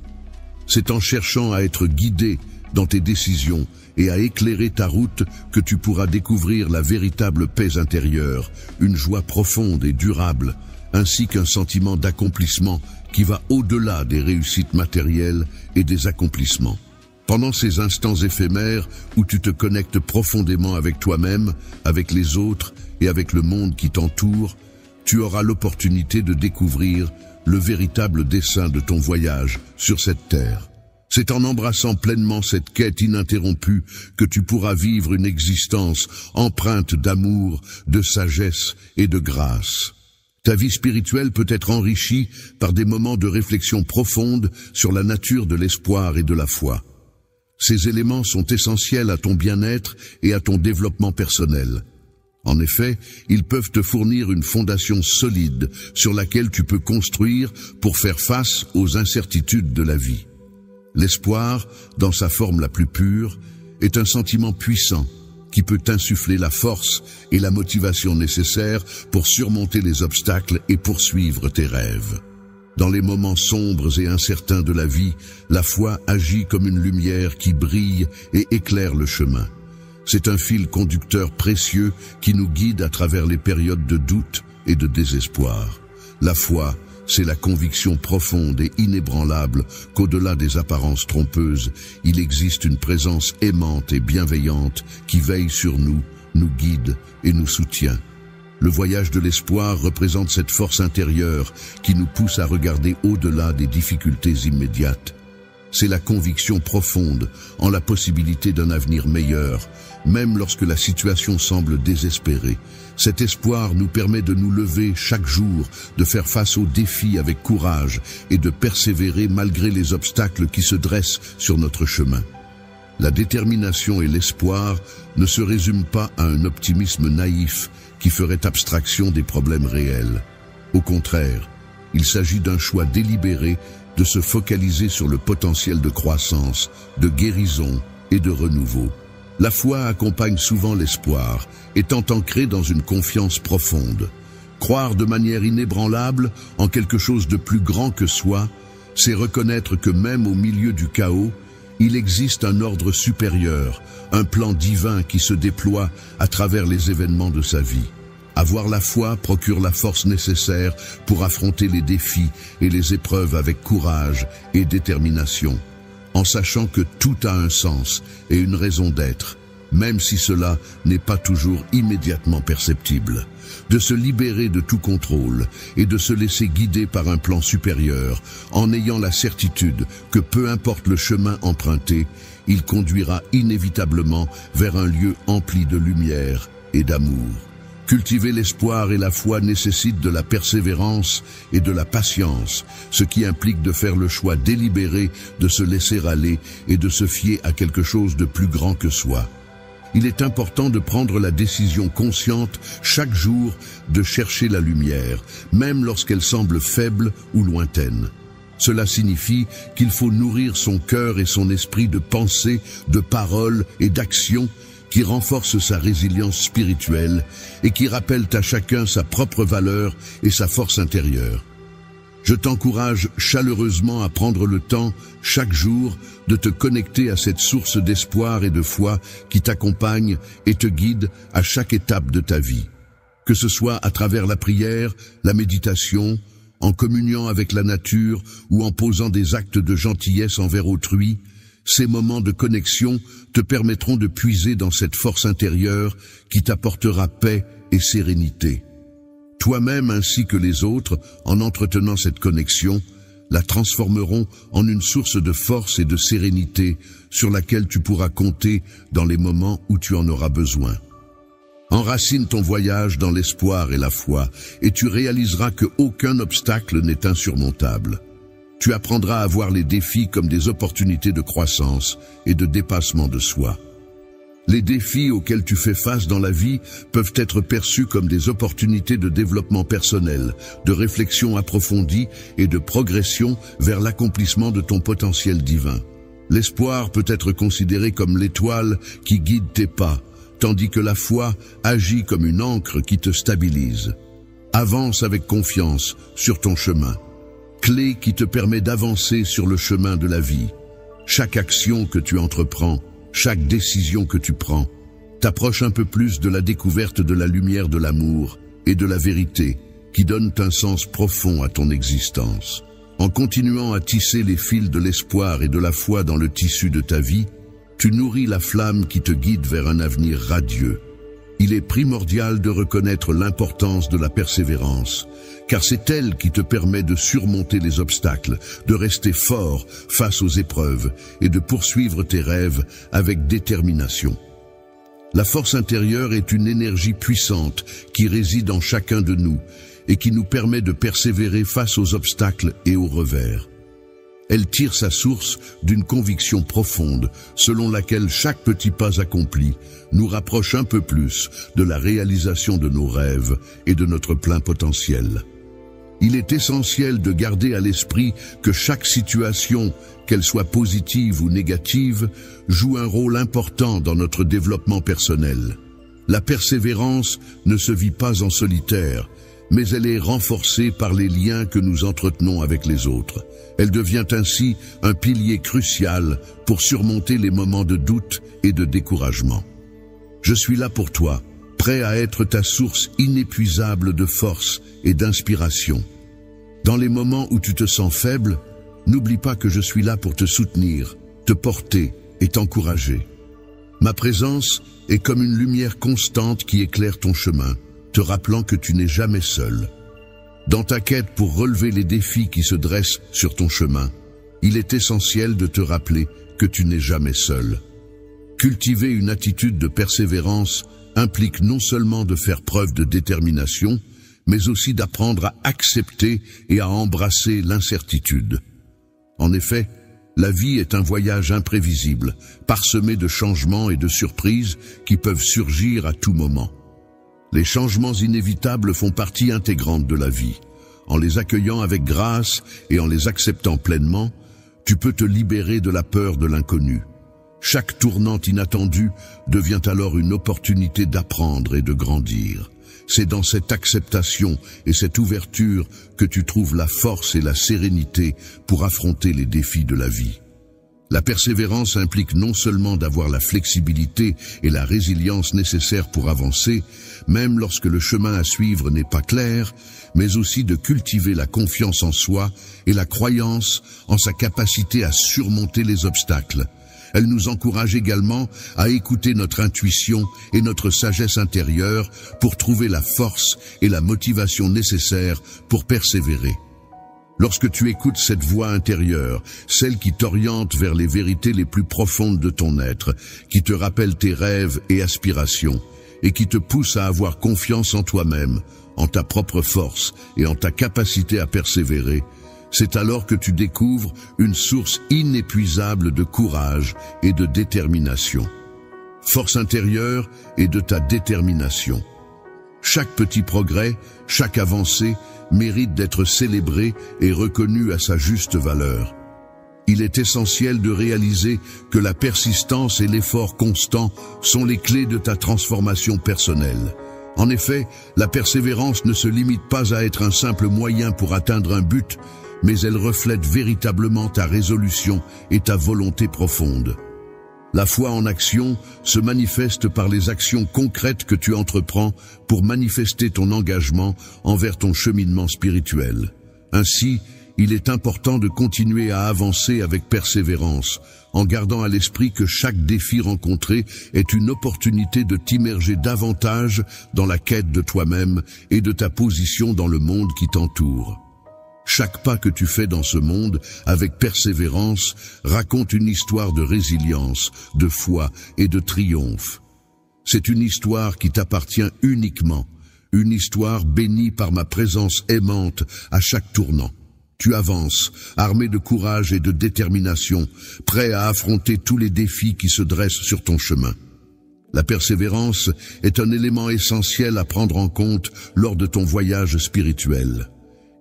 C'est en cherchant à être guidé dans tes décisions et à éclairer ta route que tu pourras découvrir la véritable paix intérieure, une joie profonde et durable, ainsi qu'un sentiment d'accomplissement qui va au-delà des réussites matérielles et des accomplissements. Pendant ces instants éphémères où tu te connectes profondément avec toi-même, avec les autres et avec le monde qui t'entoure, tu auras l'opportunité de découvrir le véritable dessein de ton voyage sur cette terre. C'est en embrassant pleinement cette quête ininterrompue que tu pourras vivre une existence empreinte d'amour, de sagesse et de grâce. Ta vie spirituelle peut être enrichie par des moments de réflexion profonde sur la nature de l'espoir et de la foi. Ces éléments sont essentiels à ton bien-être et à ton développement personnel. En effet, ils peuvent te fournir une fondation solide sur laquelle tu peux construire pour faire face aux incertitudes de la vie. L'espoir, dans sa forme la plus pure, est un sentiment puissant qui peut t'insuffler la force et la motivation nécessaires pour surmonter les obstacles et poursuivre tes rêves. Dans les moments sombres et incertains de la vie, la foi agit comme une lumière qui brille et éclaire le chemin. C'est un fil conducteur précieux qui nous guide à travers les périodes de doute et de désespoir. La foi, c'est la conviction profonde et inébranlable qu'au-delà des apparences trompeuses, il existe une présence aimante et bienveillante qui veille sur nous, nous guide et nous soutient. Le voyage de l'espoir représente cette force intérieure qui nous pousse à regarder au-delà des difficultés immédiates. C'est la conviction profonde en la possibilité d'un avenir meilleur, même lorsque la situation semble désespérée. Cet espoir nous permet de nous lever chaque jour, de faire face aux défis avec courage et de persévérer malgré les obstacles qui se dressent sur notre chemin. La détermination et l'espoir ne se résument pas à un optimisme naïf qui ferait abstraction des problèmes réels. Au contraire, il s'agit d'un choix délibéré de se focaliser sur le potentiel de croissance, de guérison et de renouveau. La foi accompagne souvent l'espoir, étant ancrée dans une confiance profonde. Croire de manière inébranlable en quelque chose de plus grand que soi, c'est reconnaître que même au milieu du chaos, il existe un ordre supérieur, un plan divin qui se déploie à travers les événements de sa vie. Avoir la foi procure la force nécessaire pour affronter les défis et les épreuves avec courage et détermination, en sachant que tout a un sens et une raison d'être, même si cela n'est pas toujours immédiatement perceptible. De se libérer de tout contrôle et de se laisser guider par un plan supérieur, en ayant la certitude que peu importe le chemin emprunté, il conduira inévitablement vers un lieu empli de lumière et d'amour. Cultiver l'espoir et la foi nécessite de la persévérance et de la patience, ce qui implique de faire le choix délibéré de se laisser aller et de se fier à quelque chose de plus grand que soi. Il est important de prendre la décision consciente chaque jour de chercher la lumière, même lorsqu'elle semble faible ou lointaine. Cela signifie qu'il faut nourrir son cœur et son esprit de pensée, de paroles et d'actions qui renforcent sa résilience spirituelle et qui rappellent à chacun sa propre valeur et sa force intérieure. Je t'encourage chaleureusement à prendre le temps, chaque jour, de te connecter à cette source d'espoir et de foi qui t'accompagne et te guide à chaque étape de ta vie. Que ce soit à travers la prière, la méditation, en communiant avec la nature ou en posant des actes de gentillesse envers autrui, ces moments de connexion te permettront de puiser dans cette force intérieure qui t'apportera paix et sérénité. Toi-même ainsi que les autres, en entretenant cette connexion, la transformeront en une source de force et de sérénité sur laquelle tu pourras compter dans les moments où tu en auras besoin. Enracine ton voyage dans l'espoir et la foi, et tu réaliseras qu'aucun obstacle n'est insurmontable. Tu apprendras à voir les défis comme des opportunités de croissance et de dépassement de soi. Les défis auxquels tu fais face dans la vie peuvent être perçus comme des opportunités de développement personnel, de réflexion approfondie et de progression vers l'accomplissement de ton potentiel divin. L'espoir peut être considéré comme l'étoile qui guide tes pas, tandis que la foi agit comme une ancre qui te stabilise. Avance avec confiance sur ton chemin, clé qui te permet d'avancer sur le chemin de la vie. Chaque action que tu entreprends, chaque décision que tu prends, t'approche un peu plus de la découverte de la lumière de l'amour et de la vérité qui donnent un sens profond à ton existence. En continuant à tisser les fils de l'espoir et de la foi dans le tissu de ta vie, tu nourris la flamme qui te guide vers un avenir radieux. Il est primordial de reconnaître l'importance de la persévérance, car c'est elle qui te permet de surmonter les obstacles, de rester fort face aux épreuves et de poursuivre tes rêves avec détermination. La force intérieure est une énergie puissante qui réside en chacun de nous et qui nous permet de persévérer face aux obstacles et aux revers. Elle tire sa source d'une conviction profonde, selon laquelle chaque petit pas accompli nous rapproche un peu plus de la réalisation de nos rêves et de notre plein potentiel. Il est essentiel de garder à l'esprit que chaque situation, qu'elle soit positive ou négative, joue un rôle important dans notre développement personnel. La persévérance ne se vit pas en solitaire, mais elle est renforcée par les liens que nous entretenons avec les autres. Elle devient ainsi un pilier crucial pour surmonter les moments de doute et de découragement. Je suis là pour toi, prêt à être ta source inépuisable de force et d'inspiration. Dans les moments où tu te sens faible, n'oublie pas que je suis là pour te soutenir, te porter et t'encourager. Ma présence est comme une lumière constante qui éclaire ton chemin, te rappelant que tu n'es jamais seul. Dans ta quête pour relever les défis qui se dressent sur ton chemin, il est essentiel de te rappeler que tu n'es jamais seul. Cultiver une attitude de persévérance implique non seulement de faire preuve de détermination, mais aussi d'apprendre à accepter et à embrasser l'incertitude. En effet, la vie est un voyage imprévisible, parsemé de changements et de surprises qui peuvent surgir à tout moment. Les changements inévitables font partie intégrante de la vie. En les accueillant avec grâce et en les acceptant pleinement, tu peux te libérer de la peur de l'inconnu. Chaque tournant inattendu devient alors une opportunité d'apprendre et de grandir. C'est dans cette acceptation et cette ouverture que tu trouves la force et la sérénité pour affronter les défis de la vie. La persévérance implique non seulement d'avoir la flexibilité et la résilience nécessaires pour avancer, même lorsque le chemin à suivre n'est pas clair, mais aussi de cultiver la confiance en soi et la croyance en sa capacité à surmonter les obstacles. Elle nous encourage également à écouter notre intuition et notre sagesse intérieure pour trouver la force et la motivation nécessaires pour persévérer. Lorsque tu écoutes cette voix intérieure, celle qui t'oriente vers les vérités les plus profondes de ton être, qui te rappelle tes rêves et aspirations, et qui te pousse à avoir confiance en toi-même, en ta propre force et en ta capacité à persévérer, c'est alors que tu découvres une source inépuisable de courage et de détermination. Force intérieure et de ta détermination. Chaque petit progrès, chaque avancée mérite d'être célébré et reconnu à sa juste valeur. Il est essentiel de réaliser que la persistance et l'effort constant sont les clés de ta transformation personnelle. En effet, la persévérance ne se limite pas à être un simple moyen pour atteindre un but, mais elle reflète véritablement ta résolution et ta volonté profonde. La foi en action se manifeste par les actions concrètes que tu entreprends pour manifester ton engagement envers ton cheminement spirituel. Ainsi, il est important de continuer à avancer avec persévérance, en gardant à l'esprit que chaque défi rencontré est une opportunité de t'immerger davantage dans la quête de toi-même et de ta position dans le monde qui t'entoure. Chaque pas que tu fais dans ce monde avec persévérance raconte une histoire de résilience, de foi et de triomphe. C'est une histoire qui t'appartient uniquement, une histoire bénie par ma présence aimante à chaque tournant. Tu avances, armé de courage et de détermination, prêt à affronter tous les défis qui se dressent sur ton chemin. La persévérance est un élément essentiel à prendre en compte lors de ton voyage spirituel.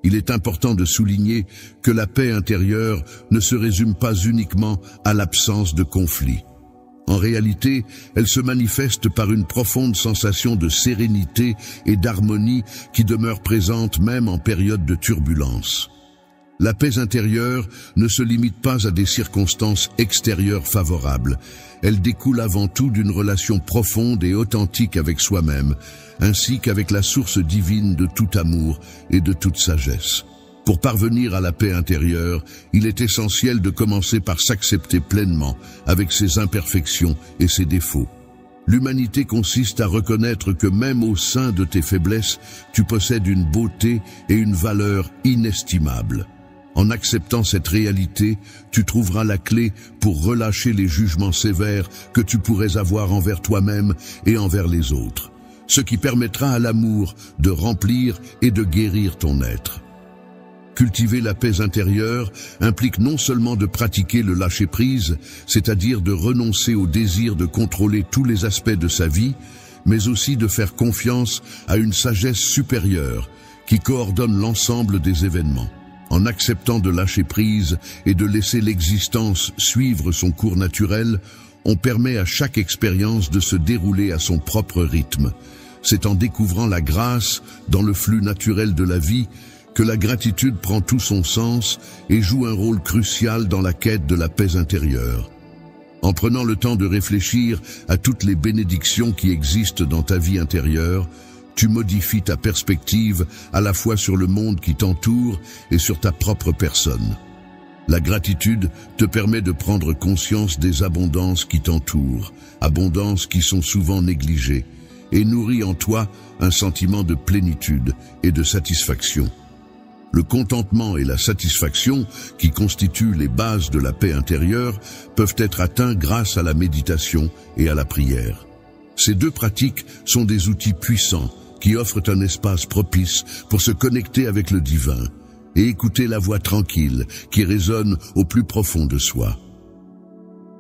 Il est important de souligner que la paix intérieure ne se résume pas uniquement à l'absence de conflit. En réalité, elle se manifeste par une profonde sensation de sérénité et d'harmonie qui demeure présente même en période de turbulence. La paix intérieure ne se limite pas à des circonstances extérieures favorables. Elle découle avant tout d'une relation profonde et authentique avec soi-même, ainsi qu'avec la source divine de tout amour et de toute sagesse. Pour parvenir à la paix intérieure, il est essentiel de commencer par s'accepter pleinement avec ses imperfections et ses défauts. L'humanité consiste à reconnaître que même au sein de tes faiblesses, tu possèdes une beauté et une valeur inestimables. En acceptant cette réalité, tu trouveras la clé pour relâcher les jugements sévères que tu pourrais avoir envers toi-même et envers les autres, ce qui permettra à l'amour de remplir et de guérir ton être. Cultiver la paix intérieure implique non seulement de pratiquer le lâcher-prise, c'est-à-dire de renoncer au désir de contrôler tous les aspects de sa vie, mais aussi de faire confiance à une sagesse supérieure qui coordonne l'ensemble des événements. En acceptant de lâcher prise et de laisser l'existence suivre son cours naturel, on permet à chaque expérience de se dérouler à son propre rythme. C'est en découvrant la grâce dans le flux naturel de la vie que la gratitude prend tout son sens et joue un rôle crucial dans la quête de la paix intérieure. En prenant le temps de réfléchir à toutes les bénédictions qui existent dans ta vie intérieure, tu modifies ta perspective à la fois sur le monde qui t'entoure et sur ta propre personne. La gratitude te permet de prendre conscience des abondances qui t'entourent, abondances qui sont souvent négligées, et nourrit en toi un sentiment de plénitude et de satisfaction. Le contentement et la satisfaction, qui constituent les bases de la paix intérieure, peuvent être atteints grâce à la méditation et à la prière. Ces deux pratiques sont des outils puissants qui offrent un espace propice pour se connecter avec le divin et écouter la voix tranquille qui résonne au plus profond de soi.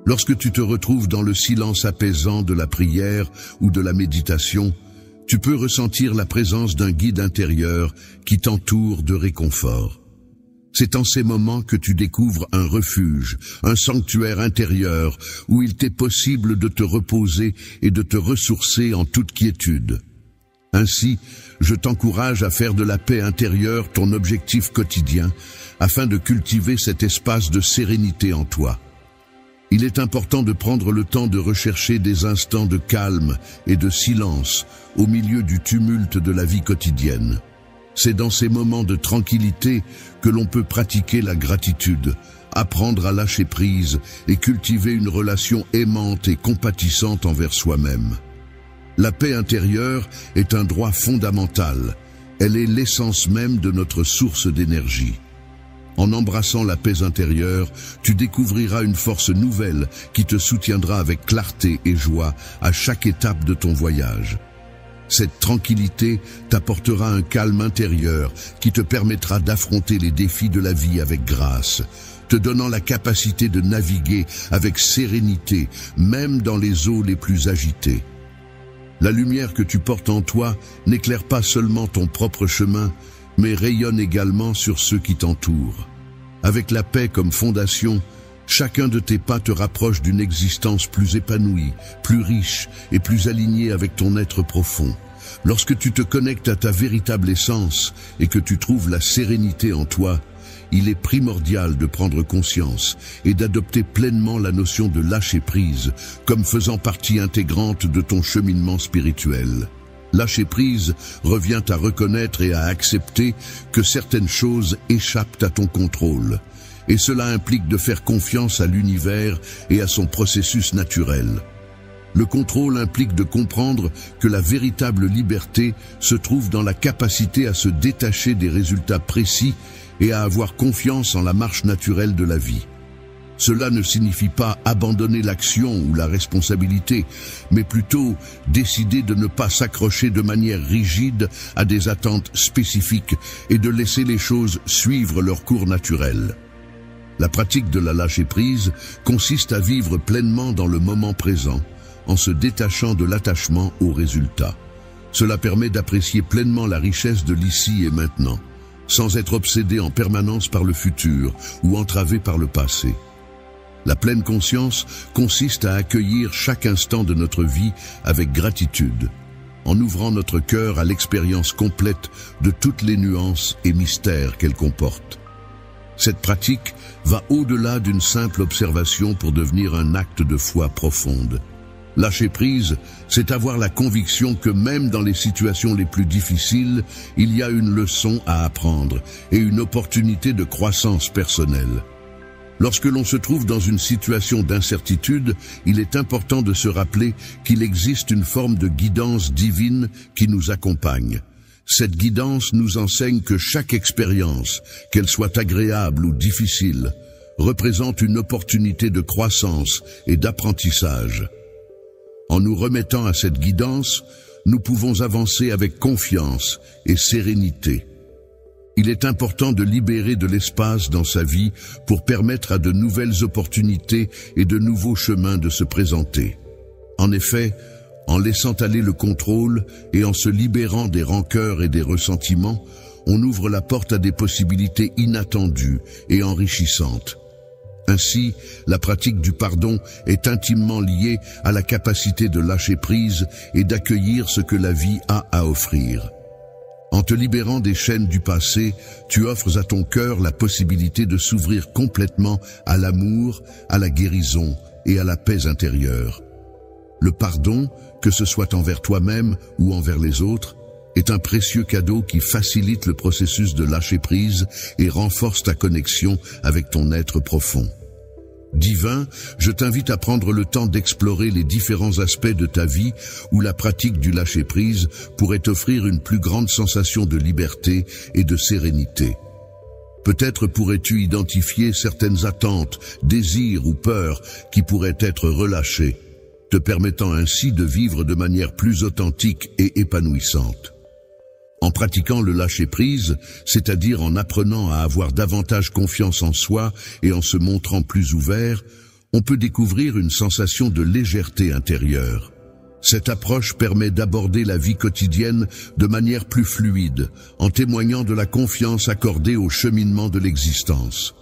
Lorsque tu te retrouves dans le silence apaisant de la prière ou de la méditation, tu peux ressentir la présence d'un guide intérieur qui t'entoure de réconfort. C'est en ces moments que tu découvres un refuge, un sanctuaire intérieur où il t'est possible de te reposer et de te ressourcer en toute quiétude. Ainsi, je t'encourage à faire de la paix intérieure ton objectif quotidien afin de cultiver cet espace de sérénité en toi. Il est important de prendre le temps de rechercher des instants de calme et de silence au milieu du tumulte de la vie quotidienne. C'est dans ces moments de tranquillité que l'on peut pratiquer la gratitude, apprendre à lâcher prise et cultiver une relation aimante et compatissante envers soi-même. La paix intérieure est un droit fondamental. Elle est l'essence même de notre source d'énergie. En embrassant la paix intérieure, tu découvriras une force nouvelle qui te soutiendra avec clarté et joie à chaque étape de ton voyage. Cette tranquillité t'apportera un calme intérieur qui te permettra d'affronter les défis de la vie avec grâce, te donnant la capacité de naviguer avec sérénité, même dans les eaux les plus agitées. La lumière que tu portes en toi n'éclaire pas seulement ton propre chemin, mais rayonne également sur ceux qui t'entourent. Avec la paix comme fondation, chacun de tes pas te rapproche d'une existence plus épanouie, plus riche et plus alignée avec ton être profond. Lorsque tu te connectes à ta véritable essence et que tu trouves la sérénité en toi, il est primordial de prendre conscience et d'adopter pleinement la notion de lâcher prise comme faisant partie intégrante de ton cheminement spirituel. Lâcher prise revient à reconnaître et à accepter que certaines choses échappent à ton contrôle. Et cela implique de faire confiance à l'univers et à son processus naturel. Le contrôle implique de comprendre que la véritable liberté se trouve dans la capacité à se détacher des résultats précis et à avoir confiance en la marche naturelle de la vie. Cela ne signifie pas abandonner l'action ou la responsabilité, mais plutôt décider de ne pas s'accrocher de manière rigide à des attentes spécifiques et de laisser les choses suivre leur cours naturel. La pratique de la lâcher-prise consiste à vivre pleinement dans le moment présent, en se détachant de l'attachement aux résultats. Cela permet d'apprécier pleinement la richesse de l'ici et maintenant, sans être obsédé en permanence par le futur ou entravé par le passé. La pleine conscience consiste à accueillir chaque instant de notre vie avec gratitude, en ouvrant notre cœur à l'expérience complète de toutes les nuances et mystères qu'elle comporte. Cette pratique va au-delà d'une simple observation pour devenir un acte de foi profonde. Lâcher prise, c'est avoir la conviction que même dans les situations les plus difficiles, il y a une leçon à apprendre et une opportunité de croissance personnelle. Lorsque l'on se trouve dans une situation d'incertitude, il est important de se rappeler qu'il existe une forme de guidance divine qui nous accompagne. Cette guidance nous enseigne que chaque expérience, qu'elle soit agréable ou difficile, représente une opportunité de croissance et d'apprentissage. En nous remettant à cette guidance, nous pouvons avancer avec confiance et sérénité. Il est important de libérer de l'espace dans sa vie pour permettre à de nouvelles opportunités et de nouveaux chemins de se présenter. En effet, en laissant aller le contrôle et en se libérant des rancœurs et des ressentiments, on ouvre la porte à des possibilités inattendues et enrichissantes. Ainsi, la pratique du pardon est intimement liée à la capacité de lâcher prise et d'accueillir ce que la vie a à offrir. En te libérant des chaînes du passé, tu offres à ton cœur la possibilité de s'ouvrir complètement à l'amour, à la guérison et à la paix intérieure. Le pardon, que ce soit envers toi-même ou envers les autres, est un précieux cadeau qui facilite le processus de lâcher prise et renforce ta connexion avec ton être profond. Divin, je t'invite à prendre le temps d'explorer les différents aspects de ta vie où la pratique du lâcher-prise pourrait t'offrir une plus grande sensation de liberté et de sérénité. Peut-être pourrais-tu identifier certaines attentes, désirs ou peurs qui pourraient être relâchés, te permettant ainsi de vivre de manière plus authentique et épanouissante. En pratiquant le lâcher-prise, c'est-à-dire en apprenant à avoir davantage confiance en soi et en se montrant plus ouvert, on peut découvrir une sensation de légèreté intérieure. Cette approche permet d'aborder la vie quotidienne de manière plus fluide, en témoignant de la confiance accordée au cheminement de l'existence.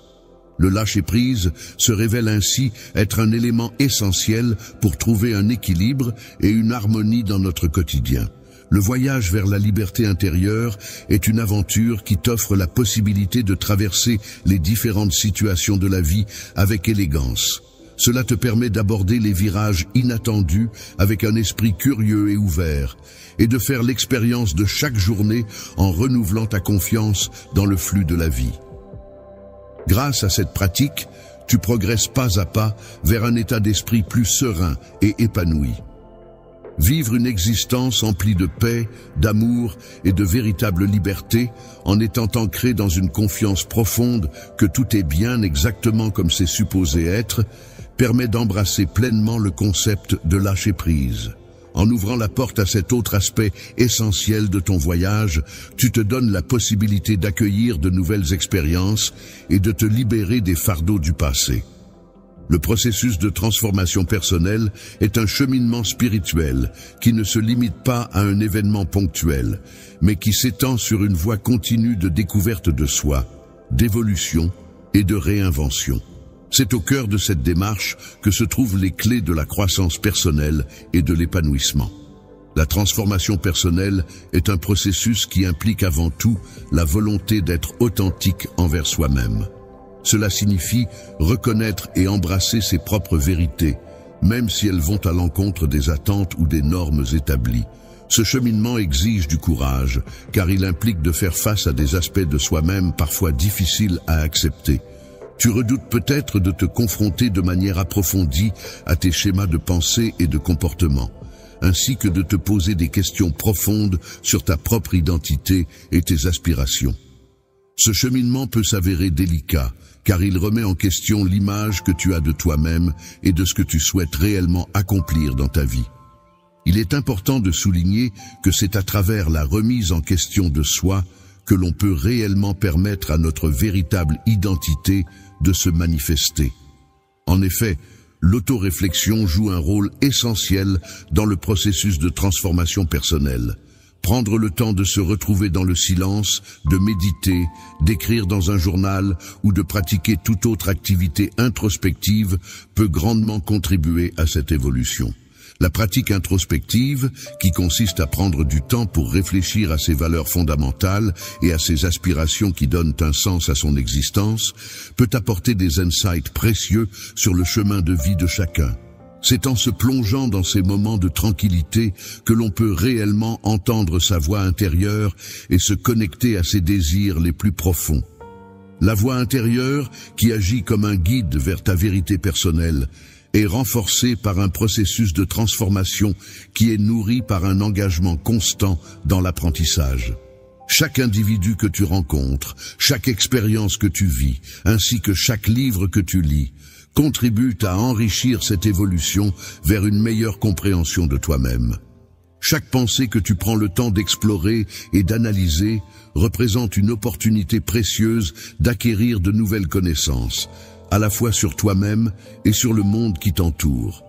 Le lâcher-prise se révèle ainsi être un élément essentiel pour trouver un équilibre et une harmonie dans notre quotidien. Le voyage vers la liberté intérieure est une aventure qui t'offre la possibilité de traverser les différentes situations de la vie avec élégance. Cela te permet d'aborder les virages inattendus avec un esprit curieux et ouvert, et de faire l'expérience de chaque journée en renouvelant ta confiance dans le flux de la vie. Grâce à cette pratique, tu progresses pas à pas vers un état d'esprit plus serein et épanoui. Vivre une existence emplie de paix, d'amour et de véritable liberté, en étant ancré dans une confiance profonde que tout est bien exactement comme c'est supposé être, permet d'embrasser pleinement le concept de lâcher prise. En ouvrant la porte à cet autre aspect essentiel de ton voyage, tu te donnes la possibilité d'accueillir de nouvelles expériences et de te libérer des fardeaux du passé. Le processus de transformation personnelle est un cheminement spirituel qui ne se limite pas à un événement ponctuel, mais qui s'étend sur une voie continue de découverte de soi, d'évolution et de réinvention. C'est au cœur de cette démarche que se trouvent les clés de la croissance personnelle et de l'épanouissement. La transformation personnelle est un processus qui implique avant tout la volonté d'être authentique envers soi-même. Cela signifie reconnaître et embrasser ses propres vérités, même si elles vont à l'encontre des attentes ou des normes établies. Ce cheminement exige du courage, car il implique de faire face à des aspects de soi-même parfois difficiles à accepter. Tu redoutes peut-être de te confronter de manière approfondie à tes schémas de pensée et de comportement, ainsi que de te poser des questions profondes sur ta propre identité et tes aspirations. Ce cheminement peut s'avérer délicat, car il remet en question l'image que tu as de toi-même et de ce que tu souhaites réellement accomplir dans ta vie. Il est important de souligner que c'est à travers la remise en question de soi que l'on peut réellement permettre à notre véritable identité de se manifester. En effet, l'autoréflexion joue un rôle essentiel dans le processus de transformation personnelle. Prendre le temps de se retrouver dans le silence, de méditer, d'écrire dans un journal ou de pratiquer toute autre activité introspective peut grandement contribuer à cette évolution. La pratique introspective, qui consiste à prendre du temps pour réfléchir à ses valeurs fondamentales et à ses aspirations qui donnent un sens à son existence, peut apporter des insights précieux sur le chemin de vie de chacun. C'est en se plongeant dans ces moments de tranquillité que l'on peut réellement entendre sa voix intérieure et se connecter à ses désirs les plus profonds. La voix intérieure, qui agit comme un guide vers ta vérité personnelle, est renforcée par un processus de transformation qui est nourri par un engagement constant dans l'apprentissage. Chaque individu que tu rencontres, chaque expérience que tu vis, ainsi que chaque livre que tu lis, contribue à enrichir cette évolution vers une meilleure compréhension de toi-même. Chaque pensée que tu prends le temps d'explorer et d'analyser représente une opportunité précieuse d'acquérir de nouvelles connaissances, à la fois sur toi-même et sur le monde qui t'entoure.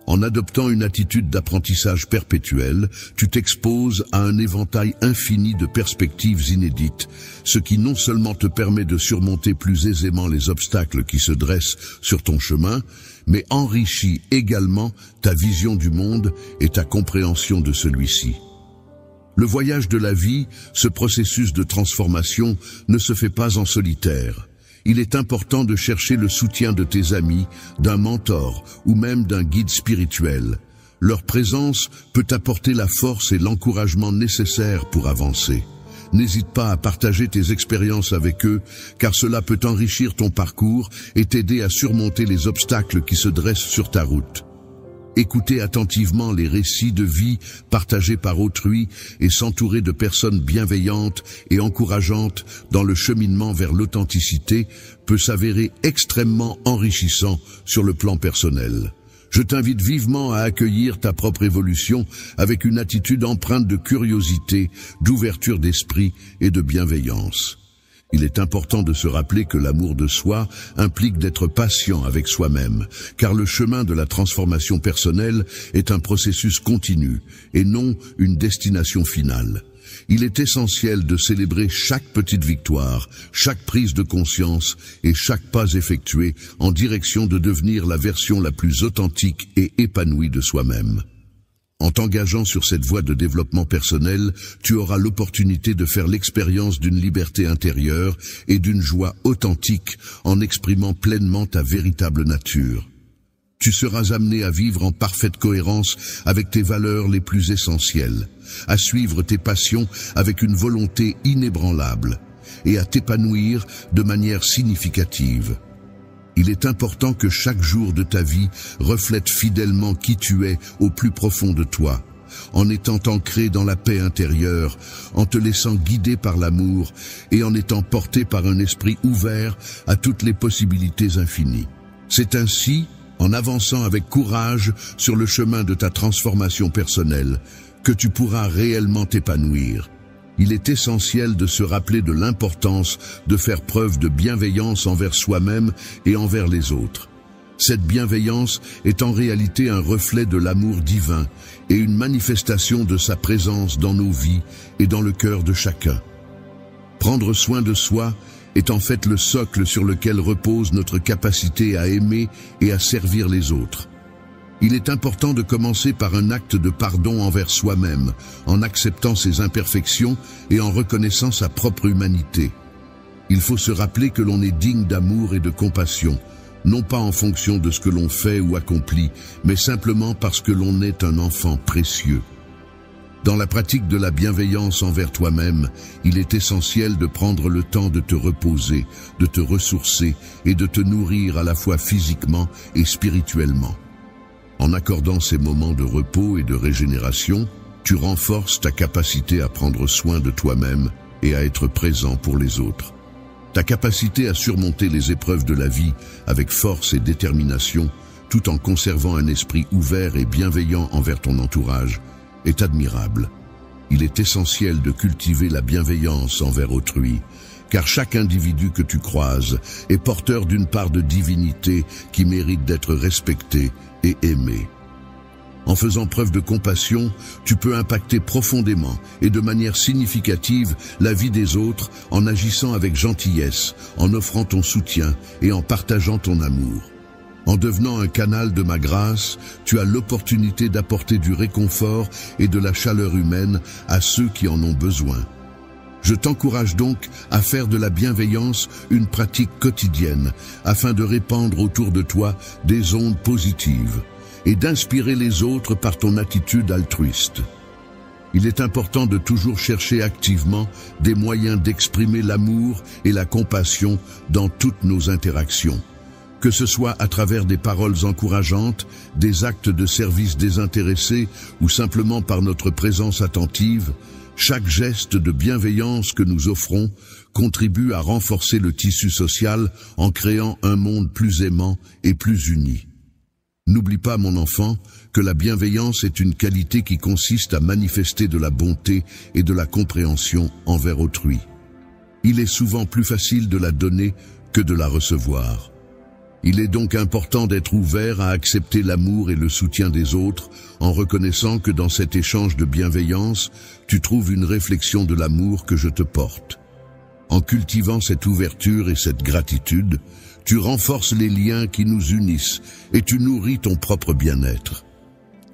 En adoptant une attitude d'apprentissage perpétuel, tu t'exposes à un éventail infini de perspectives inédites, ce qui non seulement te permet de surmonter plus aisément les obstacles qui se dressent sur ton chemin, mais enrichit également ta vision du monde et ta compréhension de celui-ci. Le voyage de la vie, ce processus de transformation, ne se fait pas en solitaire. Il est important de chercher le soutien de tes amis, d'un mentor ou même d'un guide spirituel. Leur présence peut apporter la force et l'encouragement nécessaires pour avancer. N'hésite pas à partager tes expériences avec eux, car cela peut enrichir ton parcours et t'aider à surmonter les obstacles qui se dressent sur ta route. Écouter attentivement les récits de vie partagés par autrui et s'entourer de personnes bienveillantes et encourageantes dans le cheminement vers l'authenticité peut s'avérer extrêmement enrichissant sur le plan personnel. Je t'invite vivement à accueillir ta propre évolution avec une attitude empreinte de curiosité, d'ouverture d'esprit et de bienveillance. Il est important de se rappeler que l'amour de soi implique d'être patient avec soi-même, car le chemin de la transformation personnelle est un processus continu et non une destination finale. Il est essentiel de célébrer chaque petite victoire, chaque prise de conscience et chaque pas effectué en direction de devenir la version la plus authentique et épanouie de soi-même. En t'engageant sur cette voie de développement personnel, tu auras l'opportunité de faire l'expérience d'une liberté intérieure et d'une joie authentique en exprimant pleinement ta véritable nature. Tu seras amené à vivre en parfaite cohérence avec tes valeurs les plus essentielles, à suivre tes passions avec une volonté inébranlable et à t'épanouir de manière significative. Il est important que chaque jour de ta vie reflète fidèlement qui tu es au plus profond de toi, en étant ancré dans la paix intérieure, en te laissant guider par l'amour et en étant porté par un esprit ouvert à toutes les possibilités infinies. C'est ainsi, en avançant avec courage sur le chemin de ta transformation personnelle, que tu pourras réellement t'épanouir. Il est essentiel de se rappeler de l'importance de faire preuve de bienveillance envers soi-même et envers les autres. Cette bienveillance est en réalité un reflet de l'amour divin et une manifestation de sa présence dans nos vies et dans le cœur de chacun. Prendre soin de soi est en fait le socle sur lequel repose notre capacité à aimer et à servir les autres. Il est important de commencer par un acte de pardon envers soi-même, en acceptant ses imperfections et en reconnaissant sa propre humanité. Il faut se rappeler que l'on est digne d'amour et de compassion, non pas en fonction de ce que l'on fait ou accomplit, mais simplement parce que l'on est un enfant précieux. Dans la pratique de la bienveillance envers toi-même, il est essentiel de prendre le temps de te reposer, de te ressourcer et de te nourrir à la fois physiquement et spirituellement. En accordant ces moments de repos et de régénération, tu renforces ta capacité à prendre soin de toi-même et à être présent pour les autres. Ta capacité à surmonter les épreuves de la vie avec force et détermination, tout en conservant un esprit ouvert et bienveillant envers ton entourage, est admirable. Il est essentiel de cultiver la bienveillance envers autrui, car chaque individu que tu croises est porteur d'une part de divinité qui mérite d'être respectée et aimée. En faisant preuve de compassion, tu peux impacter profondément et de manière significative la vie des autres en agissant avec gentillesse, en offrant ton soutien et en partageant ton amour. En devenant un canal de ma grâce, tu as l'opportunité d'apporter du réconfort et de la chaleur humaine à ceux qui en ont besoin. Je t'encourage donc à faire de la bienveillance une pratique quotidienne afin de répandre autour de toi des ondes positives et d'inspirer les autres par ton attitude altruiste. Il est important de toujours chercher activement des moyens d'exprimer l'amour et la compassion dans toutes nos interactions. Que ce soit à travers des paroles encourageantes, des actes de service désintéressés ou simplement par notre présence attentive, chaque geste de bienveillance que nous offrons contribue à renforcer le tissu social en créant un monde plus aimant et plus uni. N'oublie pas, mon enfant, que la bienveillance est une qualité qui consiste à manifester de la bonté et de la compréhension envers autrui. Il est souvent plus facile de la donner que de la recevoir. Il est donc important d'être ouvert à accepter l'amour et le soutien des autres, en reconnaissant que dans cet échange de bienveillance, tu trouves une réflexion de l'amour que je te porte. En cultivant cette ouverture et cette gratitude, tu renforces les liens qui nous unissent et tu nourris ton propre bien-être.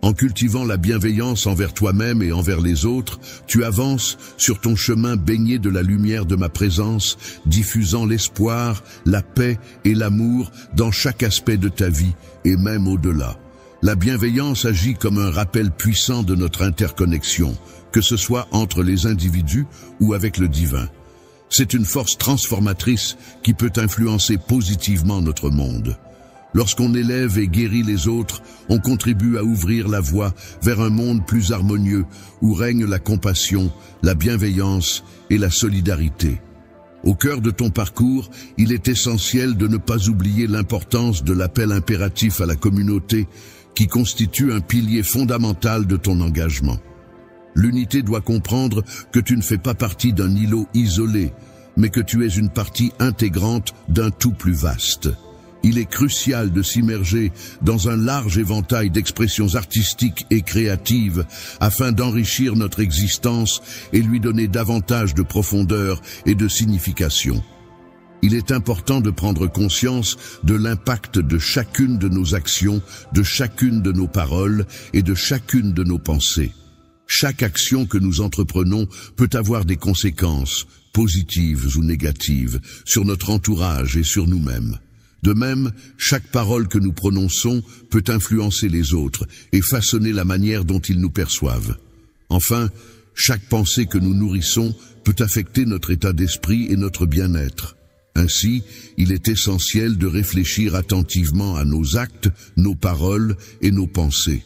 En cultivant la bienveillance envers toi-même et envers les autres, tu avances sur ton chemin baigné de la lumière de ma présence, diffusant l'espoir, la paix et l'amour dans chaque aspect de ta vie et même au-delà. La bienveillance agit comme un rappel puissant de notre interconnexion, que ce soit entre les individus ou avec le divin. C'est une force transformatrice qui peut influencer positivement notre monde. Lorsqu'on élève et guérit les autres, on contribue à ouvrir la voie vers un monde plus harmonieux où règne la compassion, la bienveillance et la solidarité. Au cœur de ton parcours, il est essentiel de ne pas oublier l'importance de l'appel impératif à la communauté qui constitue un pilier fondamental de ton engagement. L'unité doit comprendre que tu ne fais pas partie d'un îlot isolé, mais que tu es une partie intégrante d'un tout plus vaste. Il est crucial de s'immerger dans un large éventail d'expressions artistiques et créatives afin d'enrichir notre existence et lui donner davantage de profondeur et de signification. Il est important de prendre conscience de l'impact de chacune de nos actions, de chacune de nos paroles et de chacune de nos pensées. Chaque action que nous entreprenons peut avoir des conséquences, positives ou négatives, sur notre entourage et sur nous-mêmes. De même, chaque parole que nous prononçons peut influencer les autres et façonner la manière dont ils nous perçoivent. Enfin, chaque pensée que nous nourrissons peut affecter notre état d'esprit et notre bien-être. Ainsi, il est essentiel de réfléchir attentivement à nos actes, nos paroles et nos pensées,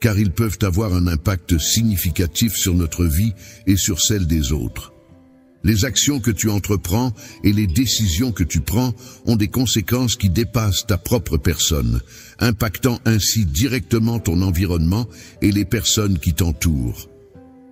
car ils peuvent avoir un impact significatif sur notre vie et sur celle des autres. Les actions que tu entreprends et les décisions que tu prends ont des conséquences qui dépassent ta propre personne, impactant ainsi directement ton environnement et les personnes qui t'entourent.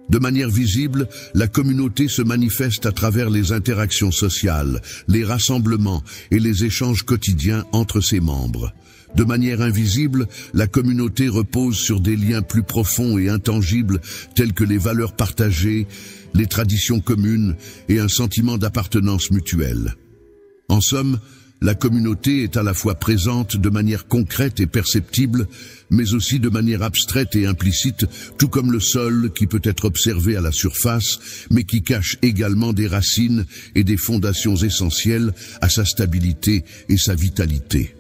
De manière visible, la communauté se manifeste à travers les interactions sociales, les rassemblements et les échanges quotidiens entre ses membres. De manière invisible, la communauté repose sur des liens plus profonds et intangibles tels que les valeurs partagées, les traditions communes et un sentiment d'appartenance mutuelle. En somme, la communauté est à la fois présente de manière concrète et perceptible, mais aussi de manière abstraite et implicite, tout comme le sol qui peut être observé à la surface, mais qui cache également des racines et des fondations essentielles à sa stabilité et sa vitalité.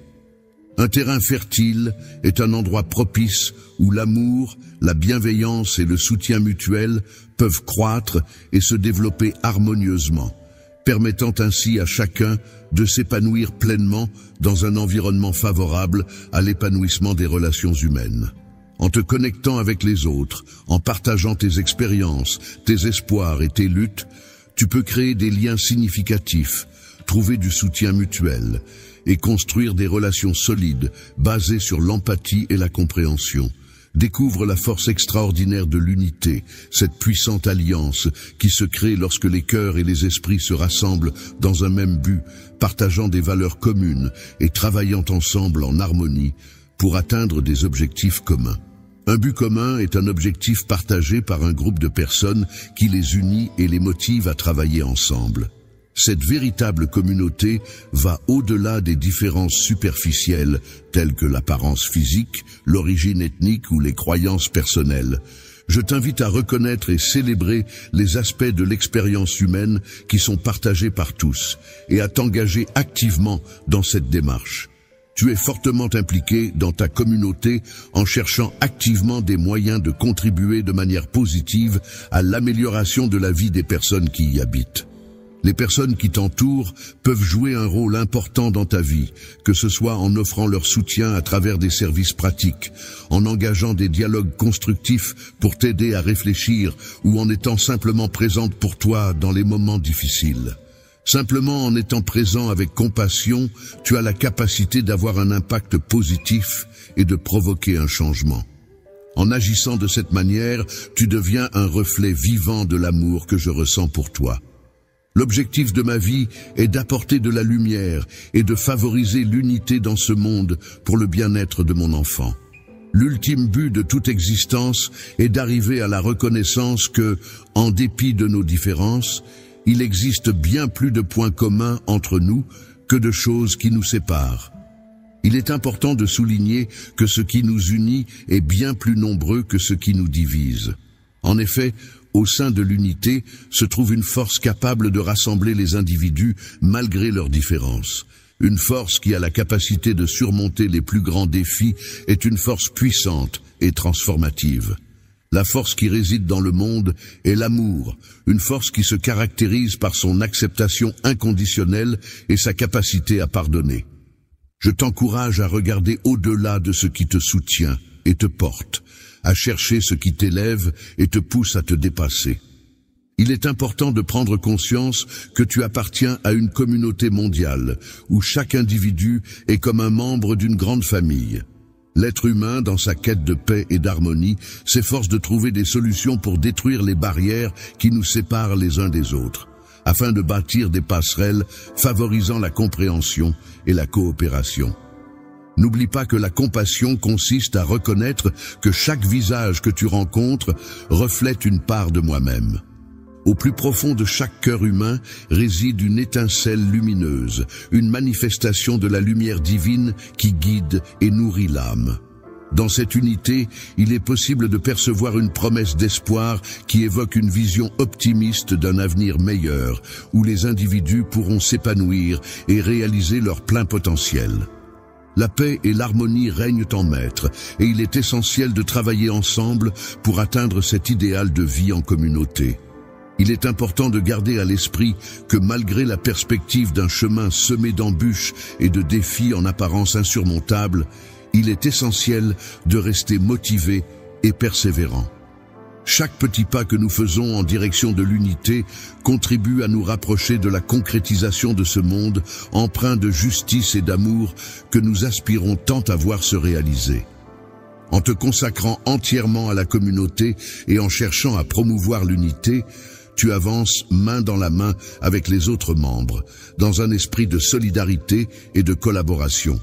Un terrain fertile est un endroit propice où l'amour, la bienveillance et le soutien mutuel peuvent croître et se développer harmonieusement, permettant ainsi à chacun de s'épanouir pleinement dans un environnement favorable à l'épanouissement des relations humaines. En te connectant avec les autres, en partageant tes expériences, tes espoirs et tes luttes, tu peux créer des liens significatifs, trouver du soutien mutuel et construire des relations solides basées sur l'empathie et la compréhension. Découvre la force extraordinaire de l'unité, cette puissante alliance qui se crée lorsque les cœurs et les esprits se rassemblent dans un même but, partageant des valeurs communes et travaillant ensemble en harmonie pour atteindre des objectifs communs. Un but commun est un objectif partagé par un groupe de personnes qui les unit et les motive à travailler ensemble. Cette véritable communauté va au-delà des différences superficielles telles que l'apparence physique, l'origine ethnique ou les croyances personnelles. Je t'invite à reconnaître et célébrer les aspects de l'expérience humaine qui sont partagés par tous et à t'engager activement dans cette démarche. Tu es fortement impliqué dans ta communauté en cherchant activement des moyens de contribuer de manière positive à l'amélioration de la vie des personnes qui y habitent. Les personnes qui t'entourent peuvent jouer un rôle important dans ta vie, que ce soit en offrant leur soutien à travers des services pratiques, en engageant des dialogues constructifs pour t'aider à réfléchir ou en étant simplement présente pour toi dans les moments difficiles. Simplement en étant présent avec compassion, tu as la capacité d'avoir un impact positif et de provoquer un changement. En agissant de cette manière, tu deviens un reflet vivant de l'amour que je ressens pour toi. L'objectif de ma vie est d'apporter de la lumière et de favoriser l'unité dans ce monde pour le bien-être de mon enfant. L'ultime but de toute existence est d'arriver à la reconnaissance que, en dépit de nos différences, il existe bien plus de points communs entre nous que de choses qui nous séparent. Il est important de souligner que ce qui nous unit est bien plus nombreux que ce qui nous divise. En effet, au sein de l'unité se trouve une force capable de rassembler les individus malgré leurs différences. Une force qui a la capacité de surmonter les plus grands défis est une force puissante et transformative. La force qui réside dans le monde est l'amour, une force qui se caractérise par son acceptation inconditionnelle et sa capacité à pardonner. Je t'encourage à regarder au-delà de ce qui te soutient et te porte, à chercher ce qui t'élève et te pousse à te dépasser. Il est important de prendre conscience que tu appartiens à une communauté mondiale, où chaque individu est comme un membre d'une grande famille. L'être humain, dans sa quête de paix et d'harmonie, s'efforce de trouver des solutions pour détruire les barrières qui nous séparent les uns des autres, afin de bâtir des passerelles favorisant la compréhension et la coopération. N'oublie pas que la compassion consiste à reconnaître que chaque visage que tu rencontres reflète une part de moi-même. Au plus profond de chaque cœur humain réside une étincelle lumineuse, une manifestation de la lumière divine qui guide et nourrit l'âme. Dans cette unité, il est possible de percevoir une promesse d'espoir qui évoque une vision optimiste d'un avenir meilleur, où les individus pourront s'épanouir et réaliser leur plein potentiel. La paix et l'harmonie règnent en maître, et il est essentiel de travailler ensemble pour atteindre cet idéal de vie en communauté. Il est important de garder à l'esprit que malgré la perspective d'un chemin semé d'embûches et de défis en apparence insurmontables, il est essentiel de rester motivé et persévérant. Chaque petit pas que nous faisons en direction de l'unité contribue à nous rapprocher de la concrétisation de ce monde empreint de justice et d'amour que nous aspirons tant à voir se réaliser. En te consacrant entièrement à la communauté et en cherchant à promouvoir l'unité, tu avances main dans la main avec les autres membres, dans un esprit de solidarité et de collaboration.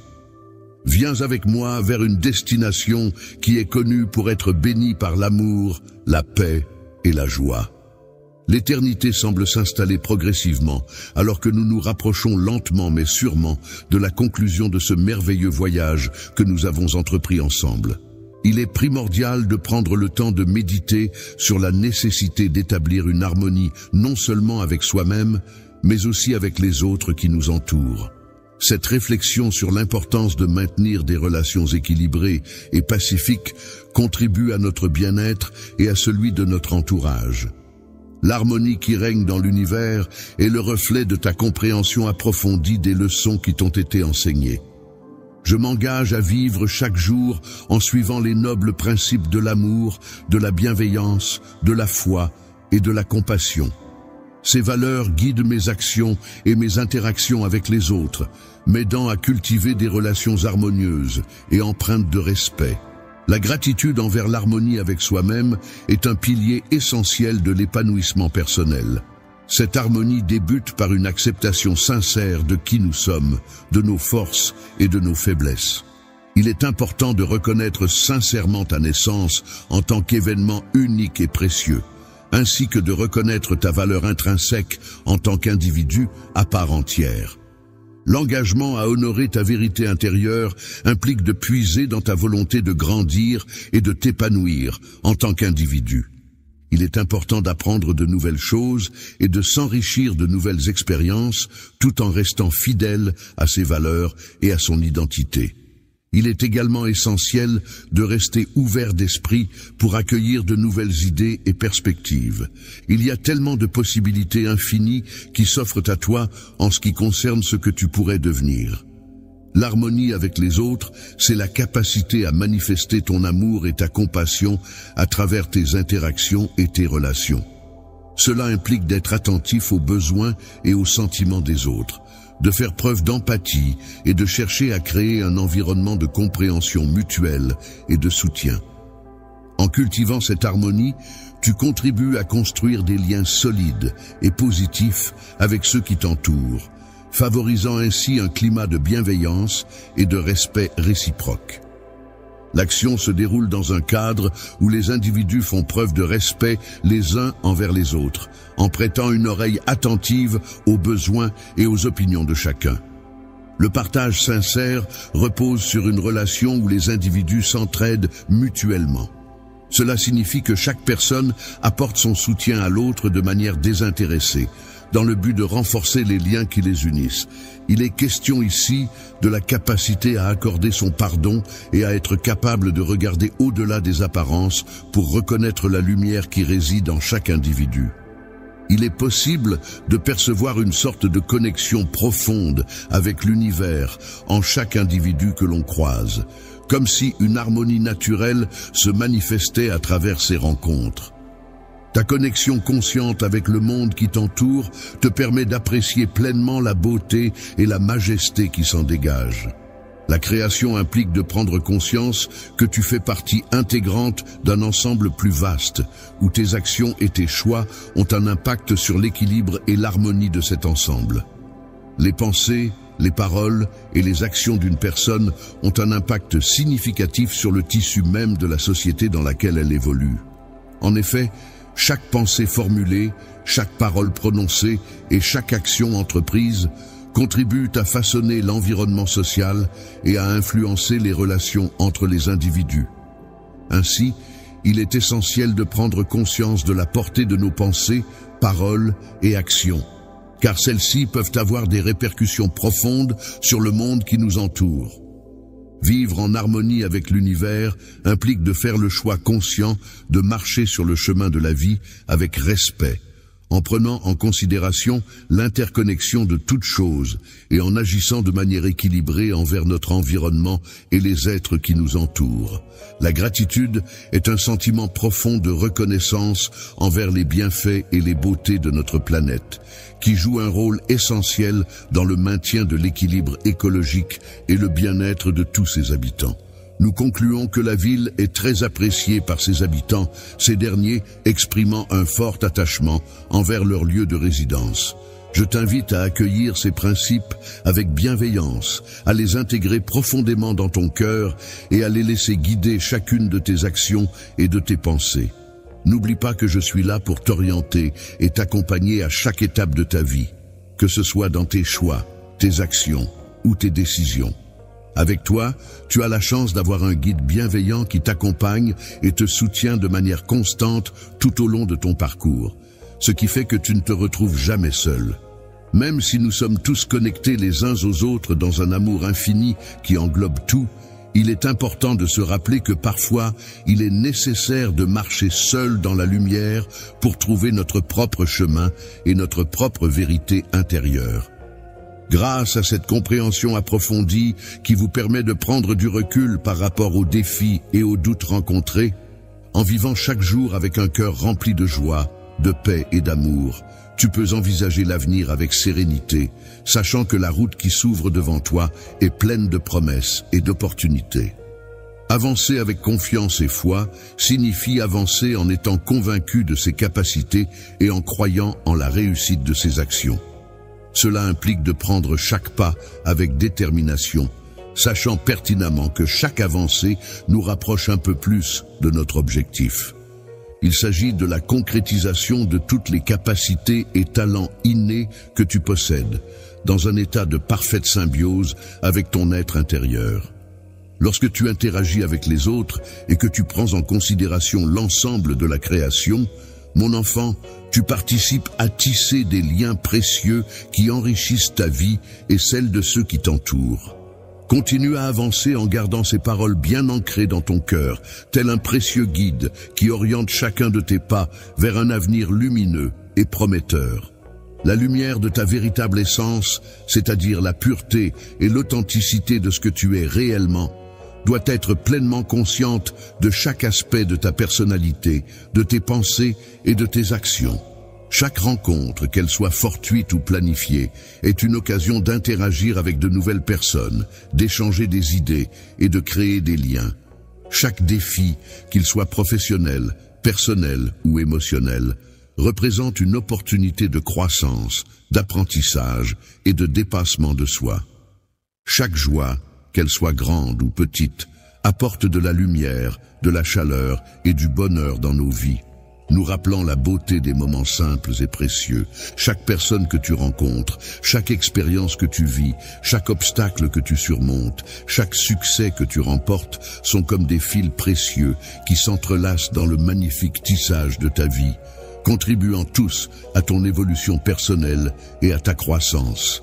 Viens avec moi vers une destination qui est connue pour être bénie par l'amour, la paix et la joie. L'éternité semble s'installer progressivement, alors que nous nous rapprochons lentement mais sûrement de la conclusion de ce merveilleux voyage que nous avons entrepris ensemble. Il est primordial de prendre le temps de méditer sur la nécessité d'établir une harmonie non seulement avec soi-même, mais aussi avec les autres qui nous entourent. Cette réflexion sur l'importance de maintenir des relations équilibrées et pacifiques contribue à notre bien-être et à celui de notre entourage. L'harmonie qui règne dans l'univers est le reflet de ta compréhension approfondie des leçons qui t'ont été enseignées. Je m'engage à vivre chaque jour en suivant les nobles principes de l'amour, de la bienveillance, de la foi et de la compassion. Ces valeurs guident mes actions et mes interactions avec les autres, m'aidant à cultiver des relations harmonieuses et empreintes de respect. La gratitude envers l'harmonie avec soi-même est un pilier essentiel de l'épanouissement personnel. Cette harmonie débute par une acceptation sincère de qui nous sommes, de nos forces et de nos faiblesses. Il est important de reconnaître sincèrement ta naissance en tant qu'événement unique et précieux, ainsi que de reconnaître ta valeur intrinsèque en tant qu'individu à part entière. L'engagement à honorer ta vérité intérieure implique de puiser dans ta volonté de grandir et de t'épanouir en tant qu'individu. Il est important d'apprendre de nouvelles choses et de s'enrichir de nouvelles expériences tout en restant fidèle à ses valeurs et à son identité. Il est également essentiel de rester ouvert d'esprit pour accueillir de nouvelles idées et perspectives. Il y a tellement de possibilités infinies qui s'offrent à toi en ce qui concerne ce que tu pourrais devenir. L'harmonie avec les autres, c'est la capacité à manifester ton amour et ta compassion à travers tes interactions et tes relations. Cela implique d'être attentif aux besoins et aux sentiments des autres, de faire preuve d'empathie et de chercher à créer un environnement de compréhension mutuelle et de soutien. En cultivant cette harmonie, tu contribues à construire des liens solides et positifs avec ceux qui t'entourent, favorisant ainsi un climat de bienveillance et de respect réciproque. L'action se déroule dans un cadre où les individus font preuve de respect les uns envers les autres, en prêtant une oreille attentive aux besoins et aux opinions de chacun. Le partage sincère repose sur une relation où les individus s'entraident mutuellement. Cela signifie que chaque personne apporte son soutien à l'autre de manière désintéressée, dans le but de renforcer les liens qui les unissent. Il est question ici de la capacité à accorder son pardon et à être capable de regarder au-delà des apparences pour reconnaître la lumière qui réside en chaque individu. Il est possible de percevoir une sorte de connexion profonde avec l'univers en chaque individu que l'on croise, comme si une harmonie naturelle se manifestait à travers ces rencontres. Ta connexion consciente avec le monde qui t'entoure te permet d'apprécier pleinement la beauté et la majesté qui s'en dégagent. La création implique de prendre conscience que tu fais partie intégrante d'un ensemble plus vaste, où tes actions et tes choix ont un impact sur l'équilibre et l'harmonie de cet ensemble. Les pensées, les paroles et les actions d'une personne ont un impact significatif sur le tissu même de la société dans laquelle elle évolue. En effet, chaque pensée formulée, chaque parole prononcée et chaque action entreprise contribuent à façonner l'environnement social et à influencer les relations entre les individus. Ainsi, il est essentiel de prendre conscience de la portée de nos pensées, paroles et actions, car celles-ci peuvent avoir des répercussions profondes sur le monde qui nous entoure. Vivre en harmonie avec l'univers implique de faire le choix conscient de marcher sur le chemin de la vie avec respect, en prenant en considération l'interconnexion de toutes choses et en agissant de manière équilibrée envers notre environnement et les êtres qui nous entourent. La gratitude est un sentiment profond de reconnaissance envers les bienfaits et les beautés de notre planète, qui joue un rôle essentiel dans le maintien de l'équilibre écologique et le bien-être de tous ses habitants. Nous concluons que la ville est très appréciée par ses habitants, ces derniers exprimant un fort attachement envers leur lieu de résidence. Je t'invite à accueillir ces principes avec bienveillance, à les intégrer profondément dans ton cœur et à les laisser guider chacune de tes actions et de tes pensées. N'oublie pas que je suis là pour t'orienter et t'accompagner à chaque étape de ta vie, que ce soit dans tes choix, tes actions ou tes décisions. Avec toi, tu as la chance d'avoir un guide bienveillant qui t'accompagne et te soutient de manière constante tout au long de ton parcours, ce qui fait que tu ne te retrouves jamais seul. Même si nous sommes tous connectés les uns aux autres dans un amour infini qui englobe tout, il est important de se rappeler que parfois, il est nécessaire de marcher seul dans la lumière pour trouver notre propre chemin et notre propre vérité intérieure. Grâce à cette compréhension approfondie qui vous permet de prendre du recul par rapport aux défis et aux doutes rencontrés, en vivant chaque jour avec un cœur rempli de joie, de paix et d'amour, tu peux envisager l'avenir avec sérénité, sachant que la route qui s'ouvre devant toi est pleine de promesses et d'opportunités. Avancer avec confiance et foi signifie avancer en étant convaincu de ses capacités et en croyant en la réussite de ses actions. Cela implique de prendre chaque pas avec détermination, sachant pertinemment que chaque avancée nous rapproche un peu plus de notre objectif. Il s'agit de la concrétisation de toutes les capacités et talents innés que tu possèdes, dans un état de parfaite symbiose avec ton être intérieur. Lorsque tu interagis avec les autres et que tu prends en considération l'ensemble de la création, mon enfant, tu participes à tisser des liens précieux qui enrichissent ta vie et celle de ceux qui t'entourent. Continue à avancer en gardant ces paroles bien ancrées dans ton cœur, tel un précieux guide qui oriente chacun de tes pas vers un avenir lumineux et prometteur. La lumière de ta véritable essence, c'est-à-dire la pureté et l'authenticité de ce que tu es réellement, doit être pleinement consciente de chaque aspect de ta personnalité, de tes pensées et de tes actions. Chaque rencontre, qu'elle soit fortuite ou planifiée, est une occasion d'interagir avec de nouvelles personnes, d'échanger des idées et de créer des liens. Chaque défi, qu'il soit professionnel, personnel ou émotionnel, représente une opportunité de croissance, d'apprentissage et de dépassement de soi. Chaque joie, qu'elle soit grande ou petite, apporte de la lumière, de la chaleur et du bonheur dans nos vies. nous rappelant la beauté des moments simples et précieux. Chaque personne que tu rencontres, chaque expérience que tu vis, chaque obstacle que tu surmontes, chaque succès que tu remportes sont comme des fils précieux qui s'entrelacent dans le magnifique tissage de ta vie, contribuant tous à ton évolution personnelle et à ta croissance.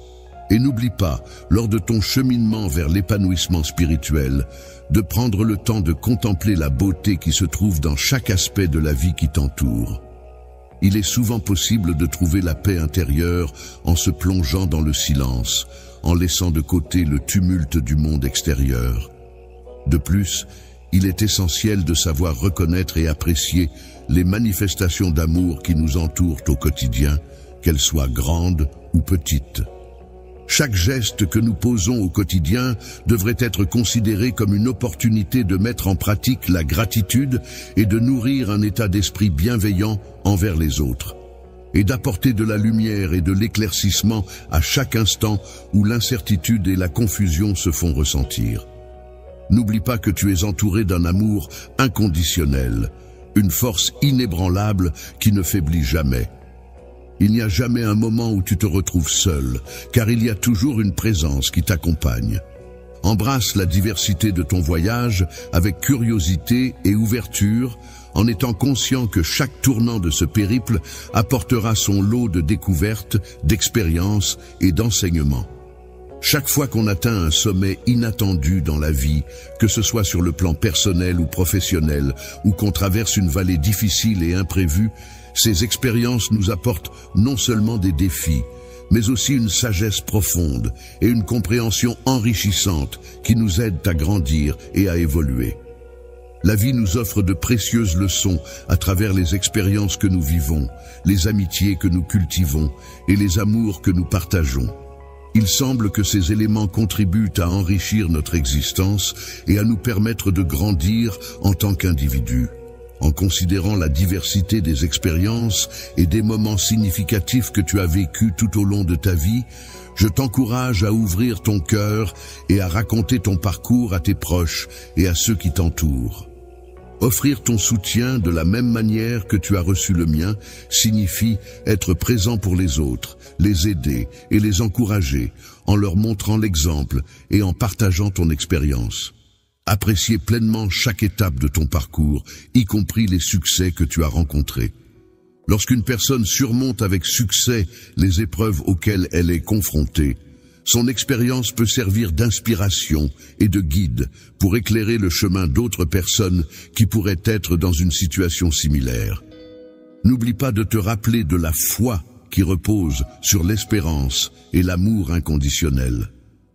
Et n'oublie pas, lors de ton cheminement vers l'épanouissement spirituel, de prendre le temps de contempler la beauté qui se trouve dans chaque aspect de la vie qui t'entoure. Il est souvent possible de trouver la paix intérieure en se plongeant dans le silence, en laissant de côté le tumulte du monde extérieur. De plus, il est essentiel de savoir reconnaître et apprécier les manifestations d'amour qui nous entourent au quotidien, qu'elles soient grandes ou petites. Chaque geste que nous posons au quotidien devrait être considéré comme une opportunité de mettre en pratique la gratitude et de nourrir un état d'esprit bienveillant envers les autres, et d'apporter de la lumière et de l'éclaircissement à chaque instant où l'incertitude et la confusion se font ressentir. N'oublie pas que tu es entouré d'un amour inconditionnel, une force inébranlable qui ne faiblit jamais. Il n'y a jamais un moment où tu te retrouves seul, car il y a toujours une présence qui t'accompagne. Embrasse la diversité de ton voyage avec curiosité et ouverture, en étant conscient que chaque tournant de ce périple apportera son lot de découvertes, d'expériences et d'enseignements. Chaque fois qu'on atteint un sommet inattendu dans la vie, que ce soit sur le plan personnel ou professionnel, ou qu'on traverse une vallée difficile et imprévue, ces expériences nous apportent non seulement des défis, mais aussi une sagesse profonde et une compréhension enrichissante qui nous aident à grandir et à évoluer. La vie nous offre de précieuses leçons à travers les expériences que nous vivons, les amitiés que nous cultivons et les amours que nous partageons. Il semble que ces éléments contribuent à enrichir notre existence et à nous permettre de grandir en tant qu'individus. En considérant la diversité des expériences et des moments significatifs que tu as vécus tout au long de ta vie, je t'encourage à ouvrir ton cœur et à raconter ton parcours à tes proches et à ceux qui t'entourent. Offrir ton soutien de la même manière que tu as reçu le mien signifie être présent pour les autres, les aider et les encourager en leur montrant l'exemple et en partageant ton expérience. Apprécier pleinement chaque étape de ton parcours, y compris les succès que tu as rencontrés. Lorsqu'une personne surmonte avec succès les épreuves auxquelles elle est confrontée, son expérience peut servir d'inspiration et de guide pour éclairer le chemin d'autres personnes qui pourraient être dans une situation similaire. N'oublie pas de te rappeler de la foi qui repose sur l'espérance et l'amour inconditionnel.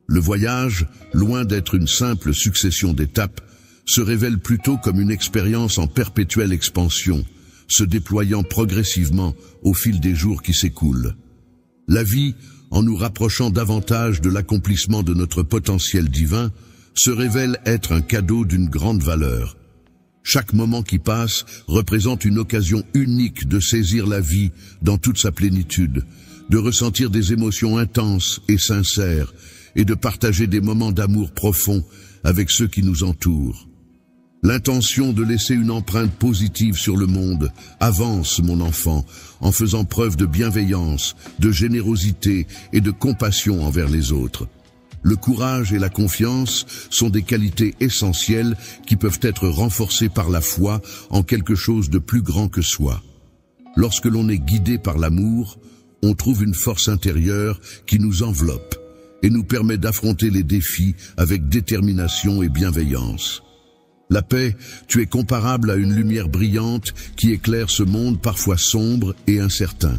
Le voyage, loin d'être une simple succession d'étapes, se révèle plutôt comme une expérience en perpétuelle expansion, se déployant progressivement au fil des jours qui s'écoulent. La vie, en nous rapprochant davantage de l'accomplissement de notre potentiel divin, se révèle être un cadeau d'une grande valeur. Chaque moment qui passe représente une occasion unique de saisir la vie dans toute sa plénitude, de ressentir des émotions intenses et sincères, et de partager des moments d'amour profond avec ceux qui nous entourent. L'intention de laisser une empreinte positive sur le monde avance, mon enfant, en faisant preuve de bienveillance, de générosité et de compassion envers les autres. Le courage et la confiance sont des qualités essentielles qui peuvent être renforcées par la foi en quelque chose de plus grand que soi. Lorsque l'on est guidé par l'amour, on trouve une force intérieure qui nous enveloppe et nous permet d'affronter les défis avec détermination et bienveillance. La paix, tu es comparable à une lumière brillante qui éclaire ce monde parfois sombre et incertain.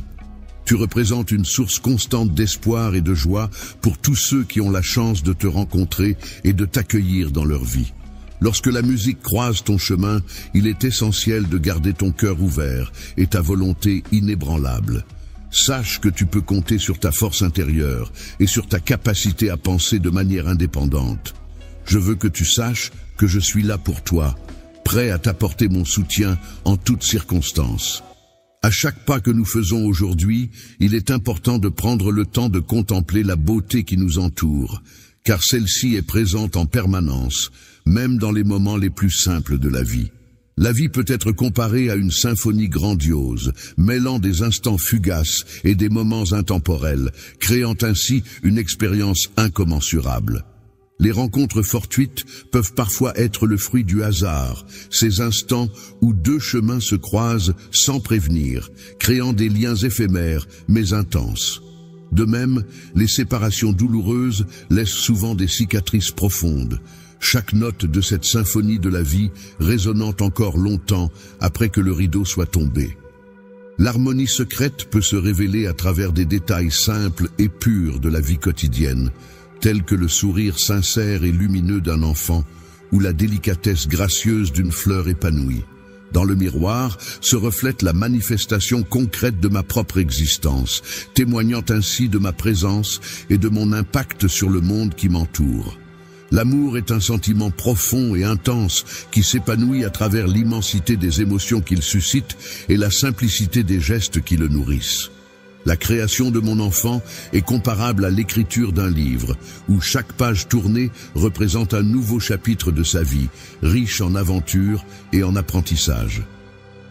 Tu représentes une source constante d'espoir et de joie pour tous ceux qui ont la chance de te rencontrer et de t'accueillir dans leur vie. Lorsque la musique croise ton chemin, il est essentiel de garder ton cœur ouvert et ta volonté inébranlable. Sache que tu peux compter sur ta force intérieure et sur ta capacité à penser de manière indépendante. Je veux que tu saches que je suis là pour toi, prêt à t'apporter mon soutien en toutes circonstances. À chaque pas que nous faisons aujourd'hui, il est important de prendre le temps de contempler la beauté qui nous entoure, car celle-ci est présente en permanence, même dans les moments les plus simples de la vie. La vie peut être comparée à une symphonie grandiose, mêlant des instants fugaces et des moments intemporels, créant ainsi une expérience incommensurable. Les rencontres fortuites peuvent parfois être le fruit du hasard, ces instants où deux chemins se croisent sans prévenir, créant des liens éphémères mais intenses. De même, les séparations douloureuses laissent souvent des cicatrices profondes, chaque note de cette symphonie de la vie résonnant encore longtemps après que le rideau soit tombé. L'harmonie secrète peut se révéler à travers des détails simples et purs de la vie quotidienne, tels que le sourire sincère et lumineux d'un enfant ou la délicatesse gracieuse d'une fleur épanouie. Dans le miroir se reflète la manifestation concrète de ma propre existence, témoignant ainsi de ma présence et de mon impact sur le monde qui m'entoure. L'amour est un sentiment profond et intense qui s'épanouit à travers l'immensité des émotions qu'il suscite et la simplicité des gestes qui le nourrissent. La création de mon enfant est comparable à l'écriture d'un livre, où chaque page tournée représente un nouveau chapitre de sa vie, riche en aventures et en apprentissage.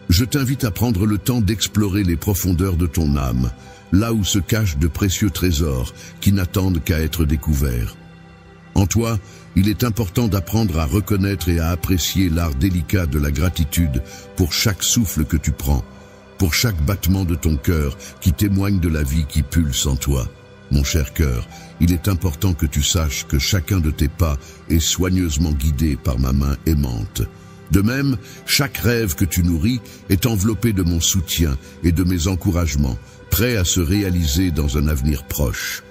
Je t'invite à prendre le temps d'explorer les profondeurs de ton âme, là où se cachent de précieux trésors qui n'attendent qu'à être découverts. En toi, il est important d'apprendre à reconnaître et à apprécier l'art délicat de la gratitude pour chaque souffle que tu prends, pour chaque battement de ton cœur qui témoigne de la vie qui pulse en toi. Mon cher cœur, il est important que tu saches que chacun de tes pas est soigneusement guidé par ma main aimante. De même, chaque rêve que tu nourris est enveloppé de mon soutien et de mes encouragements, prêts à se réaliser dans un avenir proche.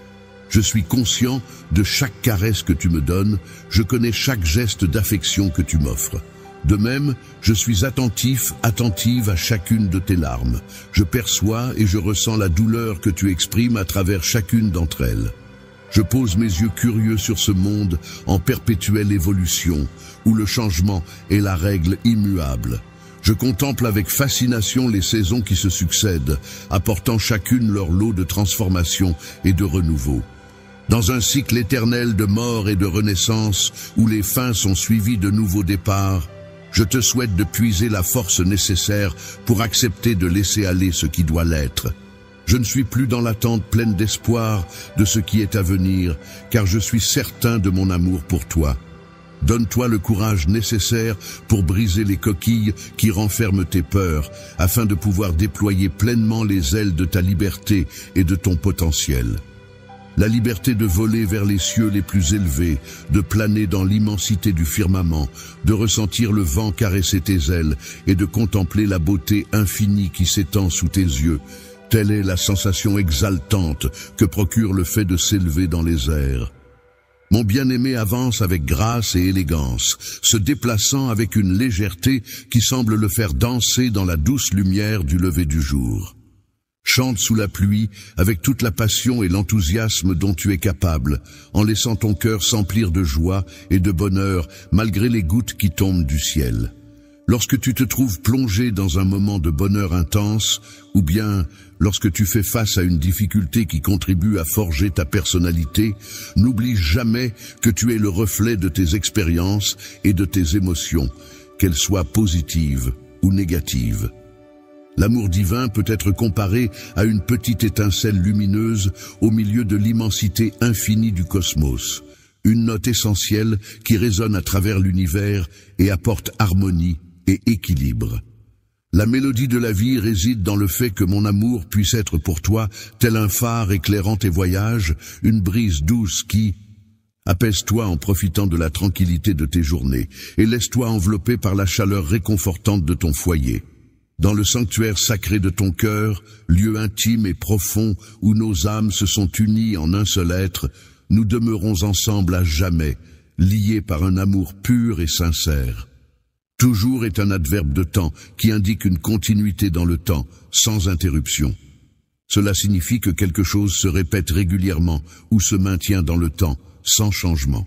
Je suis conscient de chaque caresse que tu me donnes, je connais chaque geste d'affection que tu m'offres. De même, je suis attentive à chacune de tes larmes. Je perçois et je ressens la douleur que tu exprimes à travers chacune d'entre elles. Je pose mes yeux curieux sur ce monde en perpétuelle évolution, où le changement est la règle immuable. Je contemple avec fascination les saisons qui se succèdent, apportant chacune leur lot de transformation et de renouveau. Dans un cycle éternel de mort et de renaissance, où les fins sont suivies de nouveaux départs, je te souhaite de puiser la force nécessaire pour accepter de laisser aller ce qui doit l'être. Je ne suis plus dans l'attente pleine d'espoir de ce qui est à venir, car je suis certain de mon amour pour toi. Donne-toi le courage nécessaire pour briser les coquilles qui renferment tes peurs, afin de pouvoir déployer pleinement les ailes de ta liberté et de ton potentiel. La liberté de voler vers les cieux les plus élevés, de planer dans l'immensité du firmament, de ressentir le vent caresser tes ailes et de contempler la beauté infinie qui s'étend sous tes yeux. Telle est la sensation exaltante que procure le fait de s'élever dans les airs. Mon bien-aimé avance avec grâce et élégance, se déplaçant avec une légèreté qui semble le faire danser dans la douce lumière du lever du jour. Chante sous la pluie avec toute la passion et l'enthousiasme dont tu es capable, en laissant ton cœur s'emplir de joie et de bonheur malgré les gouttes qui tombent du ciel. Lorsque tu te trouves plongé dans un moment de bonheur intense, ou bien lorsque tu fais face à une difficulté qui contribue à forger ta personnalité, n'oublie jamais que tu es le reflet de tes expériences et de tes émotions, qu'elles soient positives ou négatives. L'amour divin peut être comparé à une petite étincelle lumineuse au milieu de l'immensité infinie du cosmos, une note essentielle qui résonne à travers l'univers et apporte harmonie et équilibre. La mélodie de la vie réside dans le fait que mon amour puisse être pour toi tel un phare éclairant tes voyages, une brise douce qui... Apaise-toi en profitant de la tranquillité de tes journées et laisse-toi envelopper par la chaleur réconfortante de ton foyer. Dans le sanctuaire sacré de ton cœur, lieu intime et profond où nos âmes se sont unies en un seul être, nous demeurons ensemble à jamais, liés par un amour pur et sincère. Toujours est un adverbe de temps qui indique une continuité dans le temps, sans interruption. Cela signifie que quelque chose se répète régulièrement ou se maintient dans le temps, sans changement.